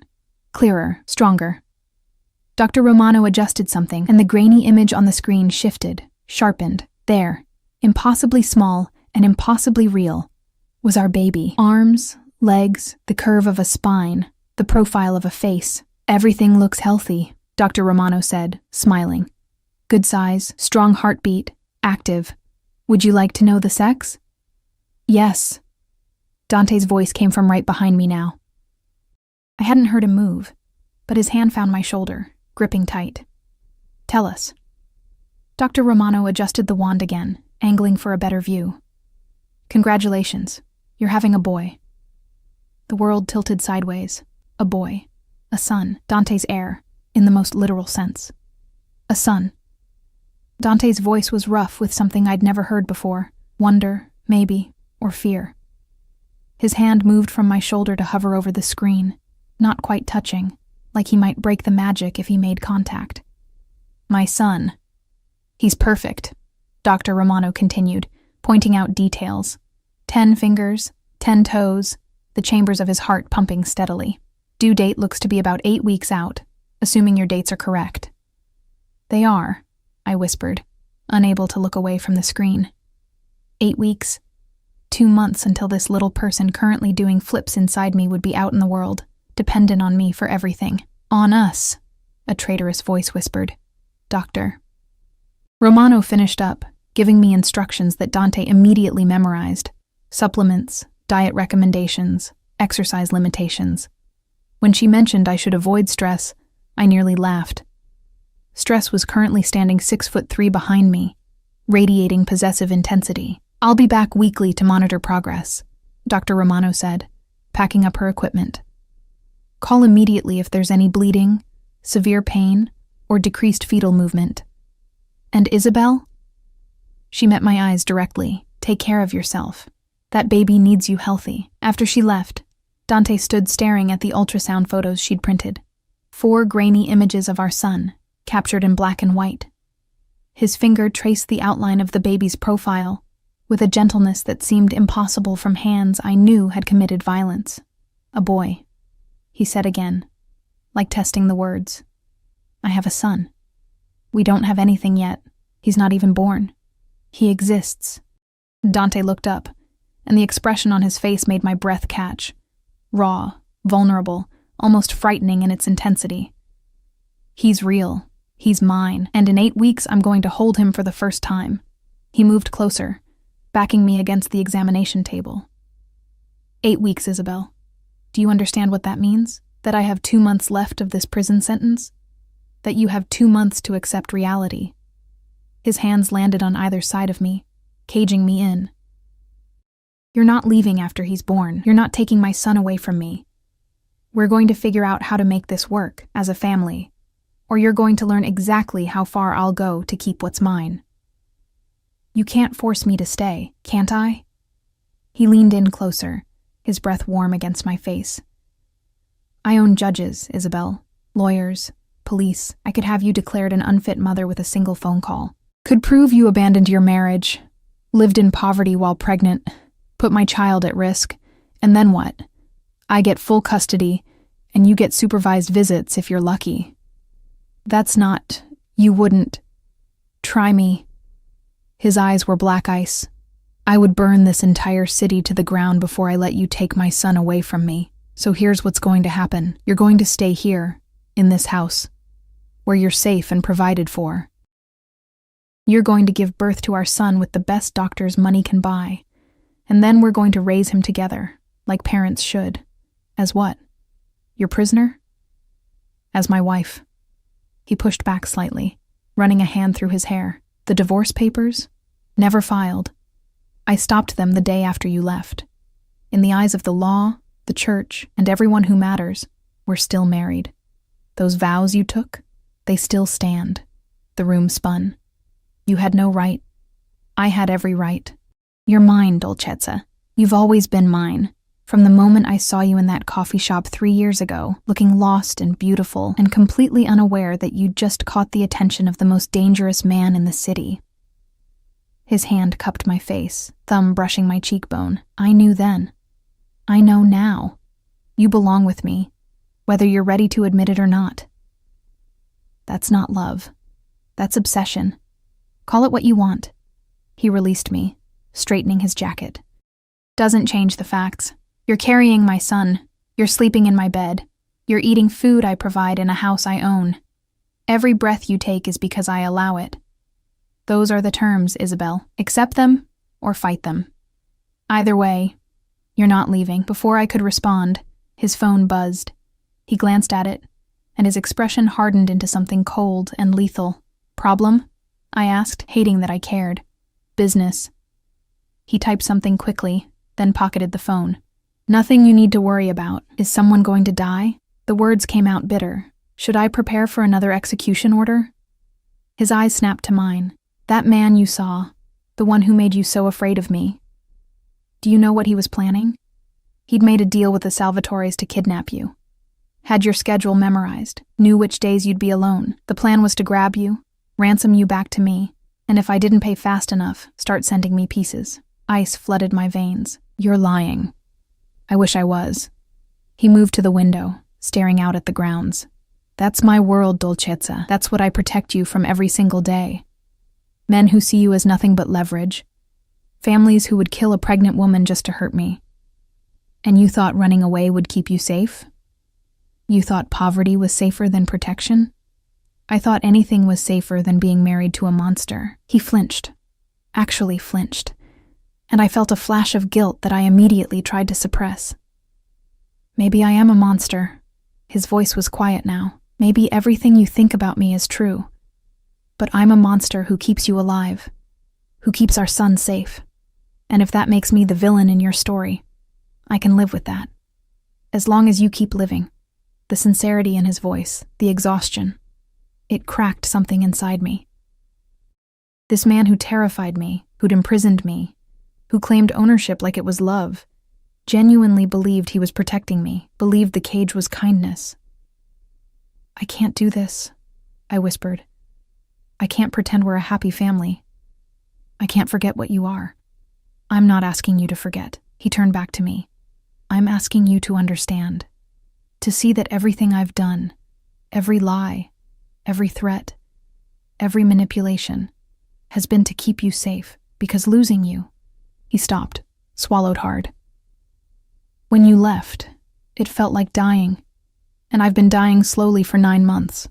clearer, stronger. Dr. Romano adjusted something, and the grainy image on the screen shifted, sharpened. There, impossibly small and impossibly real, was our baby. Arms, legs, the curve of a spine, the profile of a face. "Everything looks healthy," Dr. Romano said, smiling. "Good size, strong heartbeat, active. Would you like to know the sex?" "Yes." Dante's voice came from right behind me now. I hadn't heard him move, but his hand found my shoulder, gripping tight. "Tell us." Dr. Romano adjusted the wand again, angling for a better view. "Congratulations, you're having a boy." The world tilted sideways. A boy. A son. Dante's heir, in the most literal sense. A son. Dante's voice was rough with something I'd never heard before. Wonder, maybe, or fear. His hand moved from my shoulder to hover over the screen, not quite touching, like he might break the magic if he made contact. "My son. He's perfect," Dr. Romano continued, pointing out details. 10 fingers, 10 toes, the chambers of his heart pumping steadily. Due date looks to be about 8 weeks out, assuming your dates are correct. "They are," I whispered, unable to look away from the screen. 8 weeks. 2 months until this little person currently doing flips inside me would be out in the world. dependent on me for everything. On us, a traitorous voice whispered. Doctor. Romano finished up, giving me instructions that Dante immediately memorized. Supplements, diet recommendations, exercise limitations. When she mentioned I should avoid stress, I nearly laughed. Stress was currently standing 6'3" behind me, radiating possessive intensity. I'll be back weekly to monitor progress, Dr. Romano said, packing up her equipment. Call immediately if there's any bleeding, severe pain, or decreased fetal movement. And Isabel? She met my eyes directly. Take care of yourself. That baby needs you healthy. After she left, Dante stood staring at the ultrasound photos she'd printed. 4 grainy images of our son, captured in black and white. His finger traced the outline of the baby's profile, with a gentleness that seemed impossible from hands I knew had committed violence. A boy, he said again, like testing the words. I have a son. We don't have anything yet. He's not even born. He exists. Dante looked up, and the expression on his face made my breath catch. Raw, vulnerable, almost frightening in its intensity. He's real. He's mine, and in 8 weeks I'm going to hold him for the first time. He moved closer, backing me against the examination table. 8 weeks, Isabel. Do you understand what that means? That I have 2 months left of this prison sentence? That you have 2 months to accept reality. His hands landed on either side of me, caging me in. You're not leaving after he's born. You're not taking my son away from me. We're going to figure out how to make this work, as a family, or you're going to learn exactly how far I'll go to keep what's mine. You can't force me to stay, can't I? He leaned in closer, his breath warm against my face. I own judges, Isabel, lawyers, police. I could have you declared an unfit mother with a single phone call. Could prove you abandoned your marriage, lived in poverty while pregnant, put my child at risk, and then what? I get full custody, and you get supervised visits if you're lucky. That's not... You wouldn't... Try me. His eyes were black ice. I would burn this entire city to the ground before I let you take my son away from me. So here's what's going to happen. You're going to stay here, in this house, where you're safe and provided for. You're going to give birth to our son with the best doctors money can buy, and then we're going to raise him together, like parents should. As what? Your prisoner? As my wife. He pushed back slightly, running a hand through his hair. The divorce papers? Never filed. I stopped them the day after you left. In the eyes of the law, the church, and everyone who matters, we're still married. Those vows you took, they still stand. The room spun. You had no right. I had every right. You're mine, Dolcezza. You've always been mine. From the moment I saw you in that coffee shop 3 years ago, looking lost and beautiful and completely unaware that you'd just caught the attention of the most dangerous man in the city. His hand cupped my face, thumb brushing my cheekbone. I knew then. I know now. You belong with me, whether you're ready to admit it or not. That's not love. That's obsession. Call it what you want. He released me, straightening his jacket. Doesn't change the facts. You're carrying my son. You're sleeping in my bed. You're eating food I provide in a house I own. Every breath you take is because I allow it. Those are the terms, Isabel. Accept them or fight them. Either way, you're not leaving. Before I could respond, his phone buzzed. He glanced at it, and his expression hardened into something cold and lethal. Problem? I asked, hating that I cared. Business. He typed something quickly, then pocketed the phone. Nothing you need to worry about. Is someone going to die? The words came out bitter. Should I prepare for another execution order? His eyes snapped to mine. That man you saw, the one who made you so afraid of me. Do you know what he was planning? He'd made a deal with the Salvatores to kidnap you. Had your schedule memorized, knew which days you'd be alone. The plan was to grab you, ransom you back to me, and if I didn't pay fast enough, start sending me pieces. Ice flooded my veins. You're lying. I wish I was. He moved to the window, staring out at the grounds. That's my world, Dolcezza. That's what I protect you from every single day. Men who see you as nothing but leverage. Families who would kill a pregnant woman just to hurt me. And you thought running away would keep you safe? You thought poverty was safer than protection? I thought anything was safer than being married to a monster. He flinched. Actually flinched. And I felt a flash of guilt that I immediately tried to suppress. Maybe I am a monster. His voice was quiet now. Maybe everything you think about me is true. But I'm a monster who keeps you alive, who keeps our son safe. And if that makes me the villain in your story, I can live with that. As long as you keep living. The sincerity in his voice, the exhaustion. It cracked something inside me. This man who terrified me, who'd imprisoned me, who claimed ownership like it was love, genuinely believed he was protecting me, believed the cage was kindness. I can't do this, I whispered. I can't pretend we're a happy family. I can't forget what you are. I'm not asking you to forget. He turned back to me. I'm asking you to understand. To see that everything I've done, every lie, every threat, every manipulation, has been to keep you safe, because losing you... He stopped, swallowed hard. When you left, it felt like dying, and I've been dying slowly for 9 months,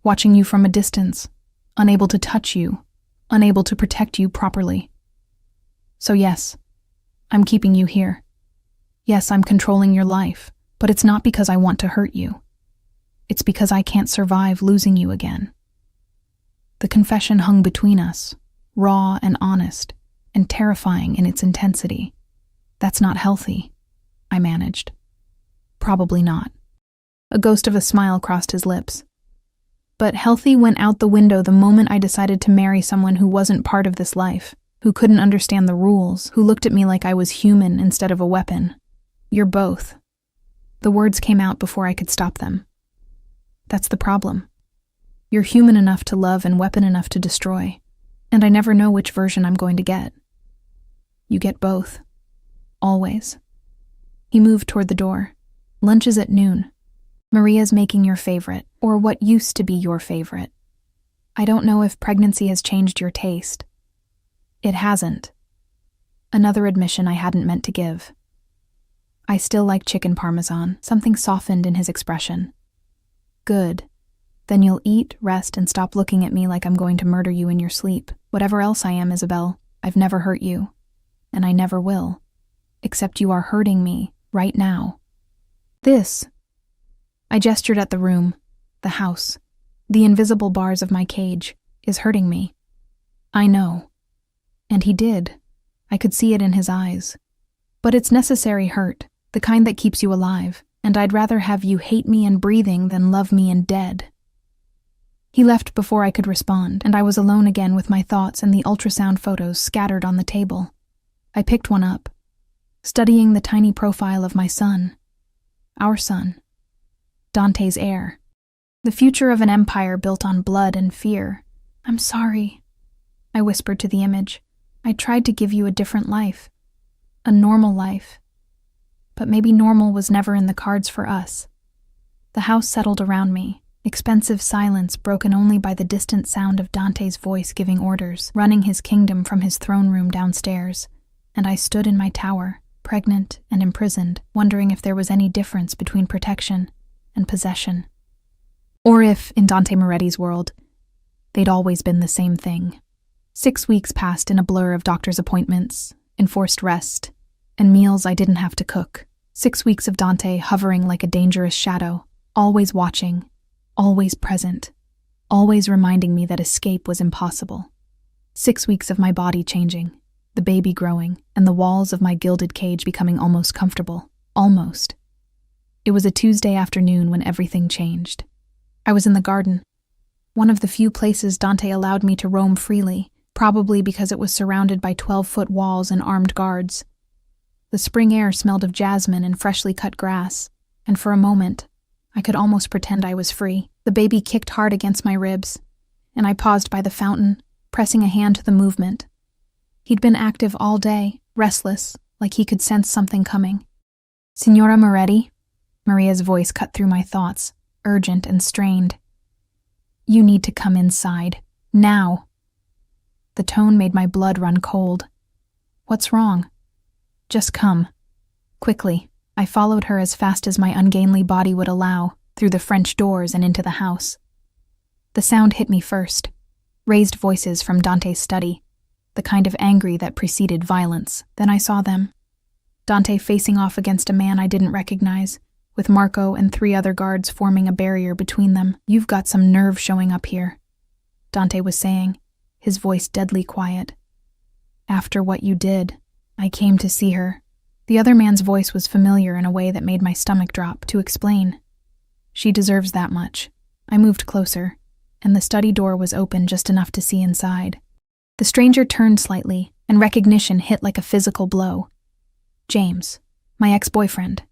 watching you from a distance, unable to touch you, unable to protect you properly. So yes, I'm keeping you here. Yes, I'm controlling your life, but it's not because I want to hurt you. It's because I can't survive losing you again. The confession hung between us, raw and honest, and terrifying in its intensity. That's not healthy, I managed. Probably not. A ghost of a smile crossed his lips. But healthy went out the window the moment I decided to marry someone who wasn't part of this life, who couldn't understand the rules, who looked at me like I was human instead of a weapon. You're both. The words came out before I could stop them. That's the problem. You're human enough to love and weapon enough to destroy, and I never know which version I'm going to get. You get both. Always. He moved toward the door. Lunch is at noon. Maria's making your favorite, or what used to be your favorite. I don't know if pregnancy has changed your taste. It hasn't. Another admission I hadn't meant to give. I still like chicken parmesan, something softened in his expression. Good. Then you'll eat, rest, and stop looking at me like I'm going to murder you in your sleep. Whatever else I am, Isabel, I've never hurt you. And I never will. Except you are hurting me, right now. This. I gestured at the room, the house, the invisible bars of my cage, is hurting me. I know. And he did. I could see it in his eyes. But it's necessary hurt, the kind that keeps you alive, and I'd rather have you hate me and breathing than love me and dead. He left before I could respond, and I was alone again with my thoughts and the ultrasound photos scattered on the table. I picked one up, studying the tiny profile of my son. Our son. Dante's heir. The future of an empire built on blood and fear. I'm sorry, I whispered to the image. I tried to give you a different life. A normal life. But maybe normal was never in the cards for us. The house settled around me, expensive silence broken only by the distant sound of Dante's voice giving orders, running his kingdom from his throne room downstairs, and I stood in my tower, pregnant and imprisoned, wondering if there was any difference between protection and possession. Or if, in Dante Moretti's world, they'd always been the same thing. 6 weeks passed in a blur of doctor's appointments, enforced rest, and meals I didn't have to cook. 6 weeks of Dante hovering like a dangerous shadow, always watching, always present, always reminding me that escape was impossible. 6 weeks of my body changing, the baby growing, and the walls of my gilded cage becoming almost comfortable. Almost. It was a Tuesday afternoon when everything changed. I was in the garden, one of the few places Dante allowed me to roam freely, probably because it was surrounded by 12-foot walls and armed guards. The spring air smelled of jasmine and freshly cut grass, and for a moment, I could almost pretend I was free. The baby kicked hard against my ribs, and I paused by the fountain, pressing a hand to the movement. He'd been active all day, restless, like he could sense something coming. "Signora Moretti?" Maria's voice cut through my thoughts, urgent and strained. "You need to come inside. Now." The tone made my blood run cold. "What's wrong?" "Just come." Quickly, I followed her as fast as my ungainly body would allow, through the French doors and into the house. The sound hit me first. Raised voices from Dante's study, the kind of angry that preceded violence. Then I saw them. Dante facing off against a man I didn't recognize, with Marco and 3 other guards forming a barrier between them. "You've got some nerve showing up here," Dante was saying, his voice deadly quiet. "After what you did, I came to see her." The other man's voice was familiar in a way that made my stomach drop. "To explain. She deserves that much." I moved closer, and the study door was open just enough to see inside. The stranger turned slightly, and recognition hit like a physical blow. James, my ex-boyfriend.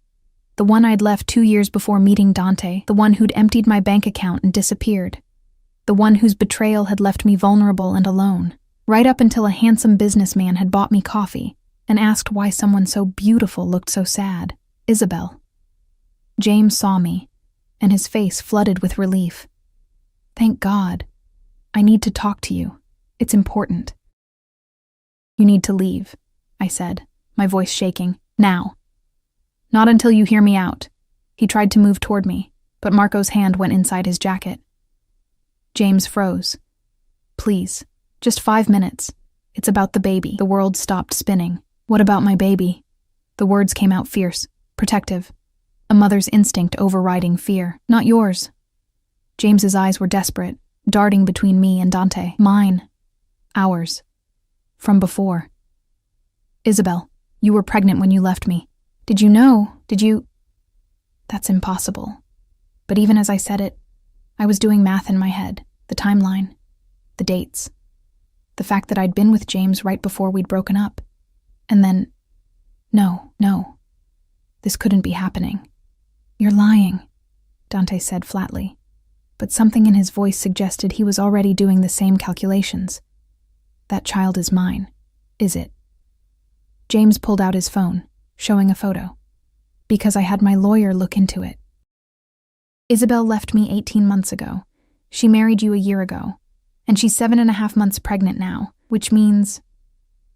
The one I'd left 2 years before meeting Dante, the one who'd emptied my bank account and disappeared. The one whose betrayal had left me vulnerable and alone, right up until a handsome businessman had bought me coffee and asked why someone so beautiful looked so sad. Isabel. James saw me, and his face flooded with relief. "Thank God. I need to talk to you. It's important." "You need to leave," I said, my voice shaking. "Now." "Not until you hear me out." He tried to move toward me, but Marco's hand went inside his jacket. James froze. "Please, just 5 minutes. It's about the baby." The world stopped spinning. "What about my baby?" The words came out fierce, protective, a mother's instinct overriding fear. "Not yours." James's eyes were desperate, darting between me and Dante. "Mine. Ours. From before." "Isabel, you were pregnant when you left me. Did you know? Did you—" That's impossible. But even as I said it, I was doing math in my head, the timeline, the dates, the fact that I'd been with James right before we'd broken up. And then, no, this couldn't be happening. "You're lying," Dante said flatly, but something in his voice suggested he was already doing the same calculations. "That child is mine, is it?" James pulled out his phone, showing a photo, because I had my lawyer look into it. "Isabel left me 18 months ago. She married you a year ago, and she's 7.5 months pregnant now, which means,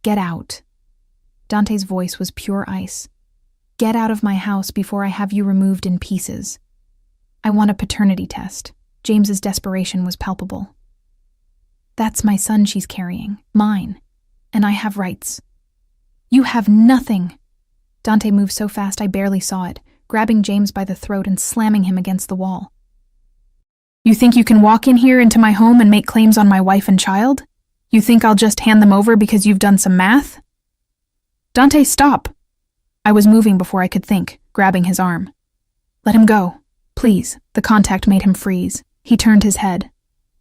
get out." Dante's voice was pure ice. "Get out of my house before I have you removed in pieces. I want a paternity test." James's desperation was palpable. "That's my son she's carrying, mine, and I have rights." "You have nothing." Dante moved so fast I barely saw it, grabbing James by the throat and slamming him against the wall. "You think you can walk in here into my home and make claims on my wife and child? You think I'll just hand them over because you've done some math?" "Dante, stop!" I was moving before I could think, grabbing his arm. "Let him go, please." The contact made him freeze. He turned his head,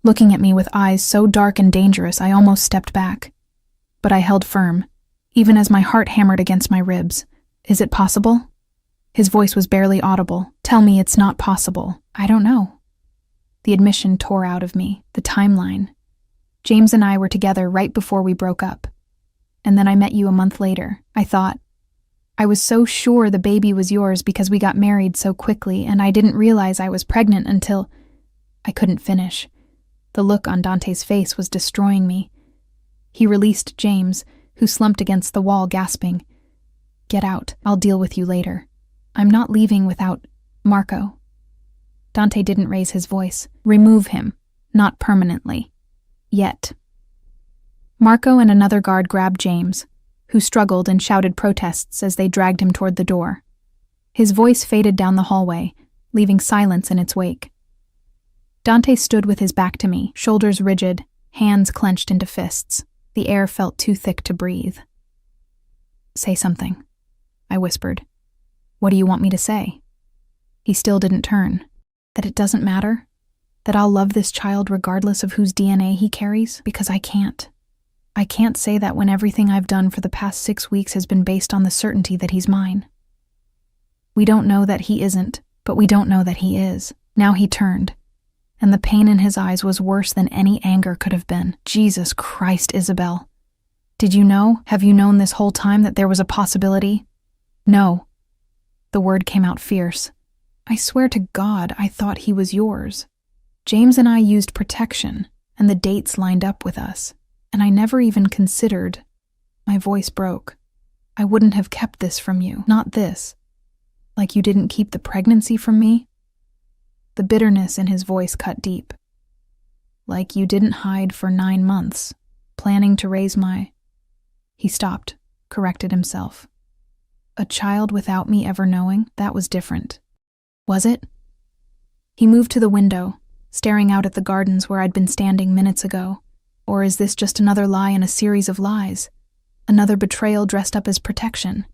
looking at me with eyes so dark and dangerous I almost stepped back. But I held firm, even as my heart hammered against my ribs. "Is it possible?" His voice was barely audible. "Tell me it's not possible." "I don't know." The admission tore out of me, the timeline. James and I were together right before we broke up. And then I met you a month later. I was so sure the baby was yours because we got married so quickly, and I didn't realize I was pregnant until— I couldn't finish. The look on Dante's face was destroying me. He released James, who slumped against the wall gasping. "Get out. I'll deal with you later. I'm not leaving without Marco." Dante didn't raise his voice. "Remove him. Not permanently. Yet." Marco and another guard grabbed James, who struggled and shouted protests as they dragged him toward the door. His voice faded down the hallway, leaving silence in its wake. Dante stood with his back to me, shoulders rigid, hands clenched into fists. The air felt too thick to breathe. "Say something," I whispered. "What do you want me to say?" He still didn't turn. "That it doesn't matter? That I'll love this child regardless of whose DNA he carries? Because I can't. I can't say that when everything I've done for the past 6 weeks has been based on the certainty that he's mine. We don't know that he isn't, but we don't know that he is." Now he turned, and the pain in his eyes was worse than any anger could have been. "Jesus Christ, Isabel. Did you know? Have you known this whole time that there was a possibility?" "No." The word came out fierce. "I swear to God, I thought he was yours. James and I used protection, and the dates lined up with us. And I never even considered—" My voice broke. "I wouldn't have kept this from you. Not this. Like you didn't keep the pregnancy from me?" The bitterness in his voice cut deep. Like you didn't hide for 9 months, planning to raise my... He stopped, corrected himself. A child without me ever knowing? That was different. Was it? He moved to the window, staring out at the gardens where I'd been standing minutes ago. Or is this just another lie in a series of lies? Another betrayal dressed up as protection?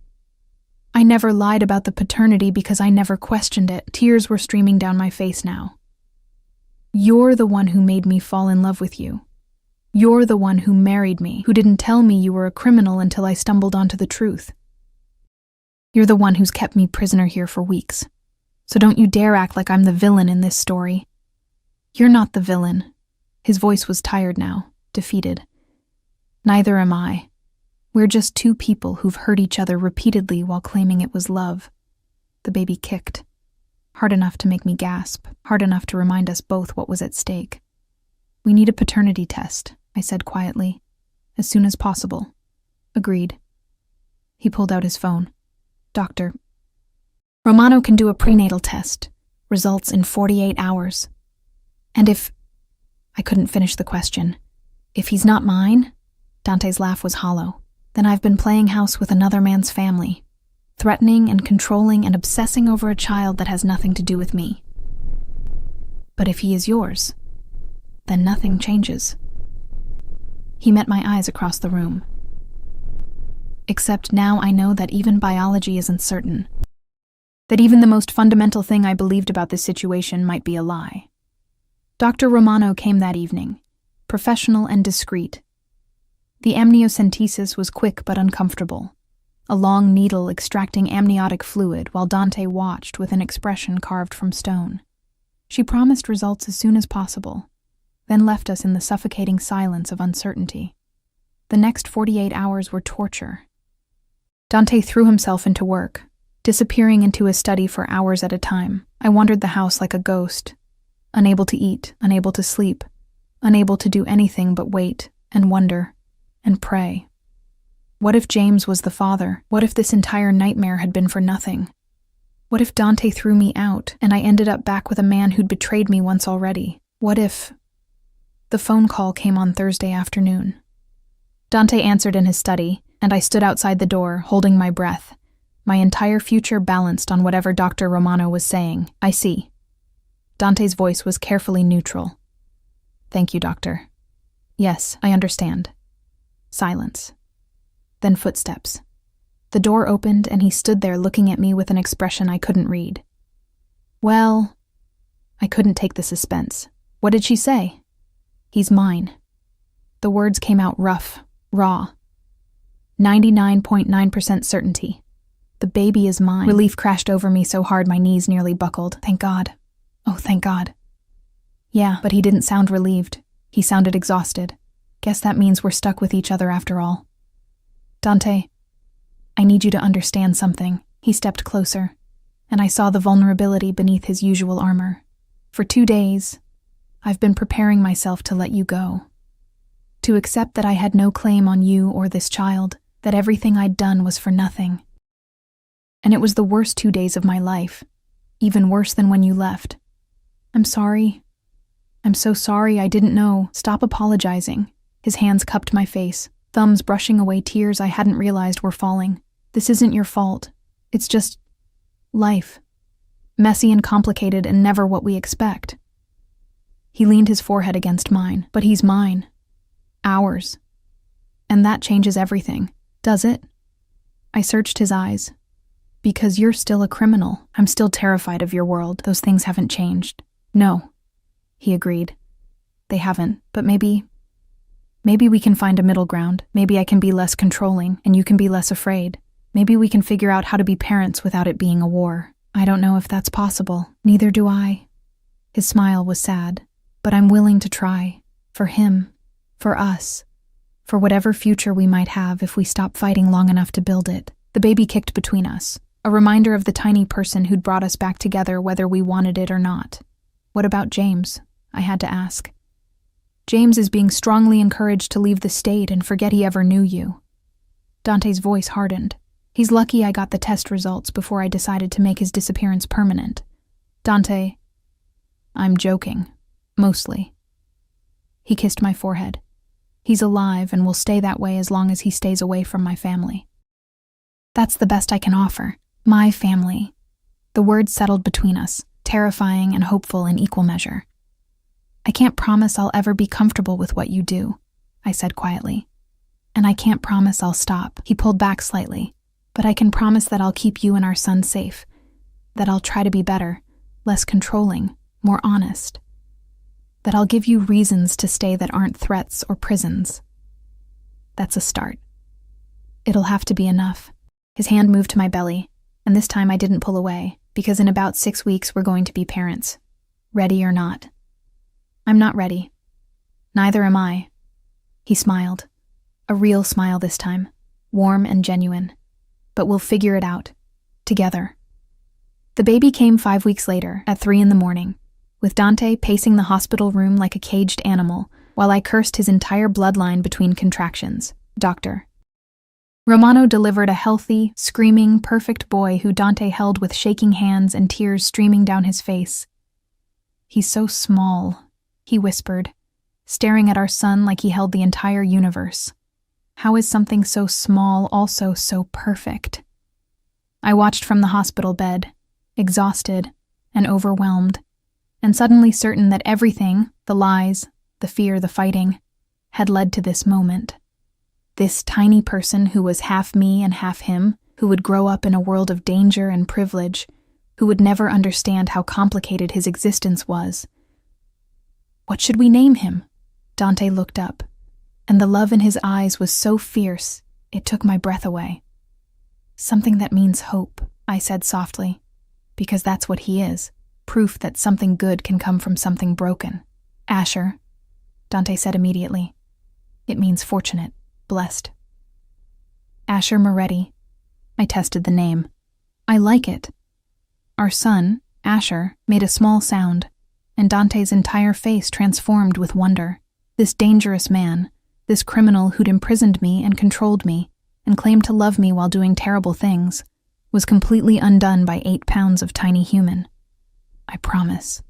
I never lied about the paternity because I never questioned it. Tears were streaming down my face now. You're the one who made me fall in love with you. You're the one who married me, who didn't tell me you were a criminal until I stumbled onto the truth. You're the one who's kept me prisoner here for weeks. So don't you dare act like I'm the villain in this story. You're not the villain. His voice was tired now, defeated. Neither am I. We're just two people who've hurt each other repeatedly while claiming it was love. The baby kicked. Hard enough to make me gasp, hard enough to remind us both what was at stake. We need a paternity test, I said quietly. As soon as possible. Agreed. He pulled out his phone. Doctor, Romano can do a prenatal test. Results in 48 hours. And if... I couldn't finish the question. If he's not mine? Dante's laugh was hollow. Then I've been playing house with another man's family. Threatening and controlling and obsessing over a child that has nothing to do with me. But if he is yours, then nothing changes. He met my eyes across the room. Except now I know that even biology isn't certain. That even the most fundamental thing I believed about this situation might be a lie. Dr. Romano came that evening, professional and discreet. The amniocentesis was quick but uncomfortable, a long needle extracting amniotic fluid while Dante watched with an expression carved from stone. She promised results as soon as possible, then left us in the suffocating silence of uncertainty. The next 48 hours were torture. Dante threw himself into work, disappearing into his study for hours at a time. I wandered the house like a ghost, unable to eat, unable to sleep, unable to do anything but wait and wonder and pray. What if James was the father? What if this entire nightmare had been for nothing? What if Dante threw me out and I ended up back with a man who'd betrayed me once already? What if... The phone call came on Thursday afternoon. Dante answered in his study, and I stood outside the door, holding my breath, my entire future balanced on whatever Dr. Romano was saying. I see. Dante's voice was carefully neutral. Thank you, doctor. Yes, I understand. Silence. Then footsteps. The door opened and he stood there looking at me with an expression I couldn't read. Well, I couldn't take the suspense. What did she say? He's mine. The words came out rough, raw. 99.9% certainty. The baby is mine. Relief crashed over me so hard my knees nearly buckled. Thank God. Oh, thank God. Yeah, but he didn't sound relieved. He sounded exhausted. Guess that means we're stuck with each other after all. Dante, I need you to understand something. He stepped closer, and I saw the vulnerability beneath his usual armor. For 2 days, I've been preparing myself to let you go. To accept that I had no claim on you or this child, that everything I'd done was for nothing. And it was the worst 2 days of my life, even worse than when you left. I'm sorry. I'm so sorry, I didn't know. Stop apologizing. His hands cupped my face, thumbs brushing away tears I hadn't realized were falling. This isn't your fault. It's just life. Messy and complicated and never what we expect. He leaned his forehead against mine, but he's mine. Ours. And that changes everything, does it? I searched his eyes. Because you're still a criminal. I'm still terrified of your world. Those things haven't changed. No, he agreed. They haven't, but maybe we can find a middle ground. Maybe I can be less controlling, and you can be less afraid. Maybe we can figure out how to be parents without it being a war. I don't know if that's possible. Neither do I. His smile was sad, but I'm willing to try. For him. For us. For whatever future we might have if we stop fighting long enough to build it. The baby kicked between us, a reminder of the tiny person who'd brought us back together whether we wanted it or not. What about James? I had to ask. James is being strongly encouraged to leave the state and forget he ever knew you. Dante's voice hardened. He's lucky I got the test results before I decided to make his disappearance permanent. Dante, I'm joking. Mostly. He kissed my forehead. He's alive and will stay that way as long as he stays away from my family. That's the best I can offer. My family. The words settled between us, terrifying and hopeful in equal measure. I can't promise I'll ever be comfortable with what you do, I said quietly. And I can't promise I'll stop. He pulled back slightly. But I can promise that I'll keep you and our son safe. That I'll try to be better, less controlling, more honest. That I'll give you reasons to stay that aren't threats or prisons. That's a start. It'll have to be enough. His hand moved to my belly, and this time I didn't pull away, because in about 6 weeks we're going to be parents. Ready or not. I'm not ready. Neither am I. He smiled. A real smile this time, warm and genuine. But we'll figure it out. Together. The baby came 5 weeks later, at 3 a.m, with Dante pacing the hospital room like a caged animal, while I cursed his entire bloodline between contractions. Doctor. Romano delivered a healthy, screaming, perfect boy who Dante held with shaking hands and tears streaming down his face. He's so small, he whispered, staring at our son like he held the entire universe. How is something so small also so perfect? I watched from the hospital bed, exhausted and overwhelmed, and suddenly certain that everything, the lies, the fear, the fighting, had led to this moment. This tiny person who was half me and half him, who would grow up in a world of danger and privilege, who would never understand how complicated his existence was. What should we name him? Dante looked up, and the love in his eyes was so fierce, it took my breath away. Something that means hope, I said softly, because that's what he is, proof that something good can come from something broken. Asher, Dante said immediately. It means fortunate, blessed. Asher Moretti. I tested the name. I like it. Our son, Asher, made a small sound, and Dante's entire face transformed with wonder. This dangerous man, this criminal who'd imprisoned me and controlled me, and claimed to love me while doing terrible things, was completely undone by 8 pounds of tiny human. I promise,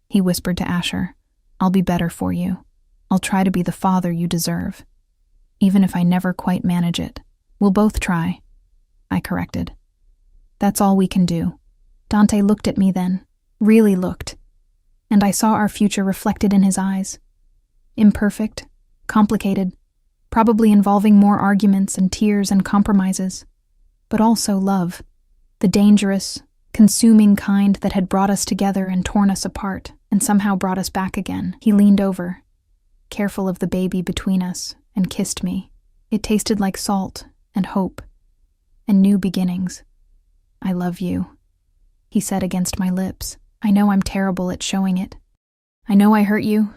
he whispered to Asher, I'll be better for you. I'll try to be the father you deserve. Even if I never quite manage it, we'll both try, I corrected. That's all we can do. Dante looked at me then, really looked, and I saw our future reflected in his eyes. Imperfect, complicated, probably involving more arguments and tears and compromises, but also love, the dangerous, consuming kind that had brought us together and torn us apart and somehow brought us back again. He leaned over, careful of the baby between us, and kissed me. It tasted like salt and hope and new beginnings. I love you, he said against my lips. I know I'm terrible at showing it. I know I hurt you,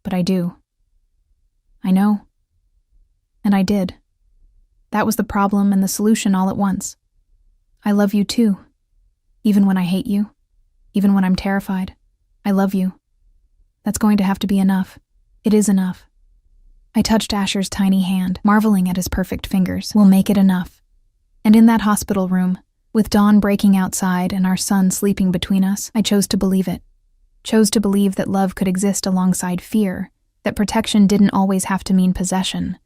but I do. I know. And I did. That was the problem and the solution all at once. I love you too. Even when I hate you. Even when I'm terrified. I love you. That's going to have to be enough. It is enough. I touched Asher's tiny hand, marveling at his perfect fingers. We'll make it enough. And in that hospital room, with dawn breaking outside and our son sleeping between us, I chose to believe it. Chose to believe that love could exist alongside fear, that protection didn't always have to mean possession,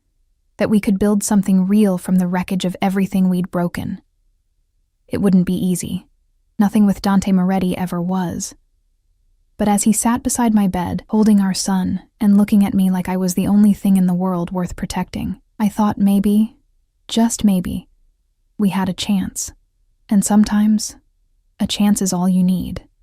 that we could build something real from the wreckage of everything we'd broken. It wouldn't be easy. Nothing with Dante Moretti ever was. But as he sat beside my bed, holding our son, and looking at me like I was the only thing in the world worth protecting, I thought maybe, just maybe, we had a chance. And sometimes, a chance is all you need.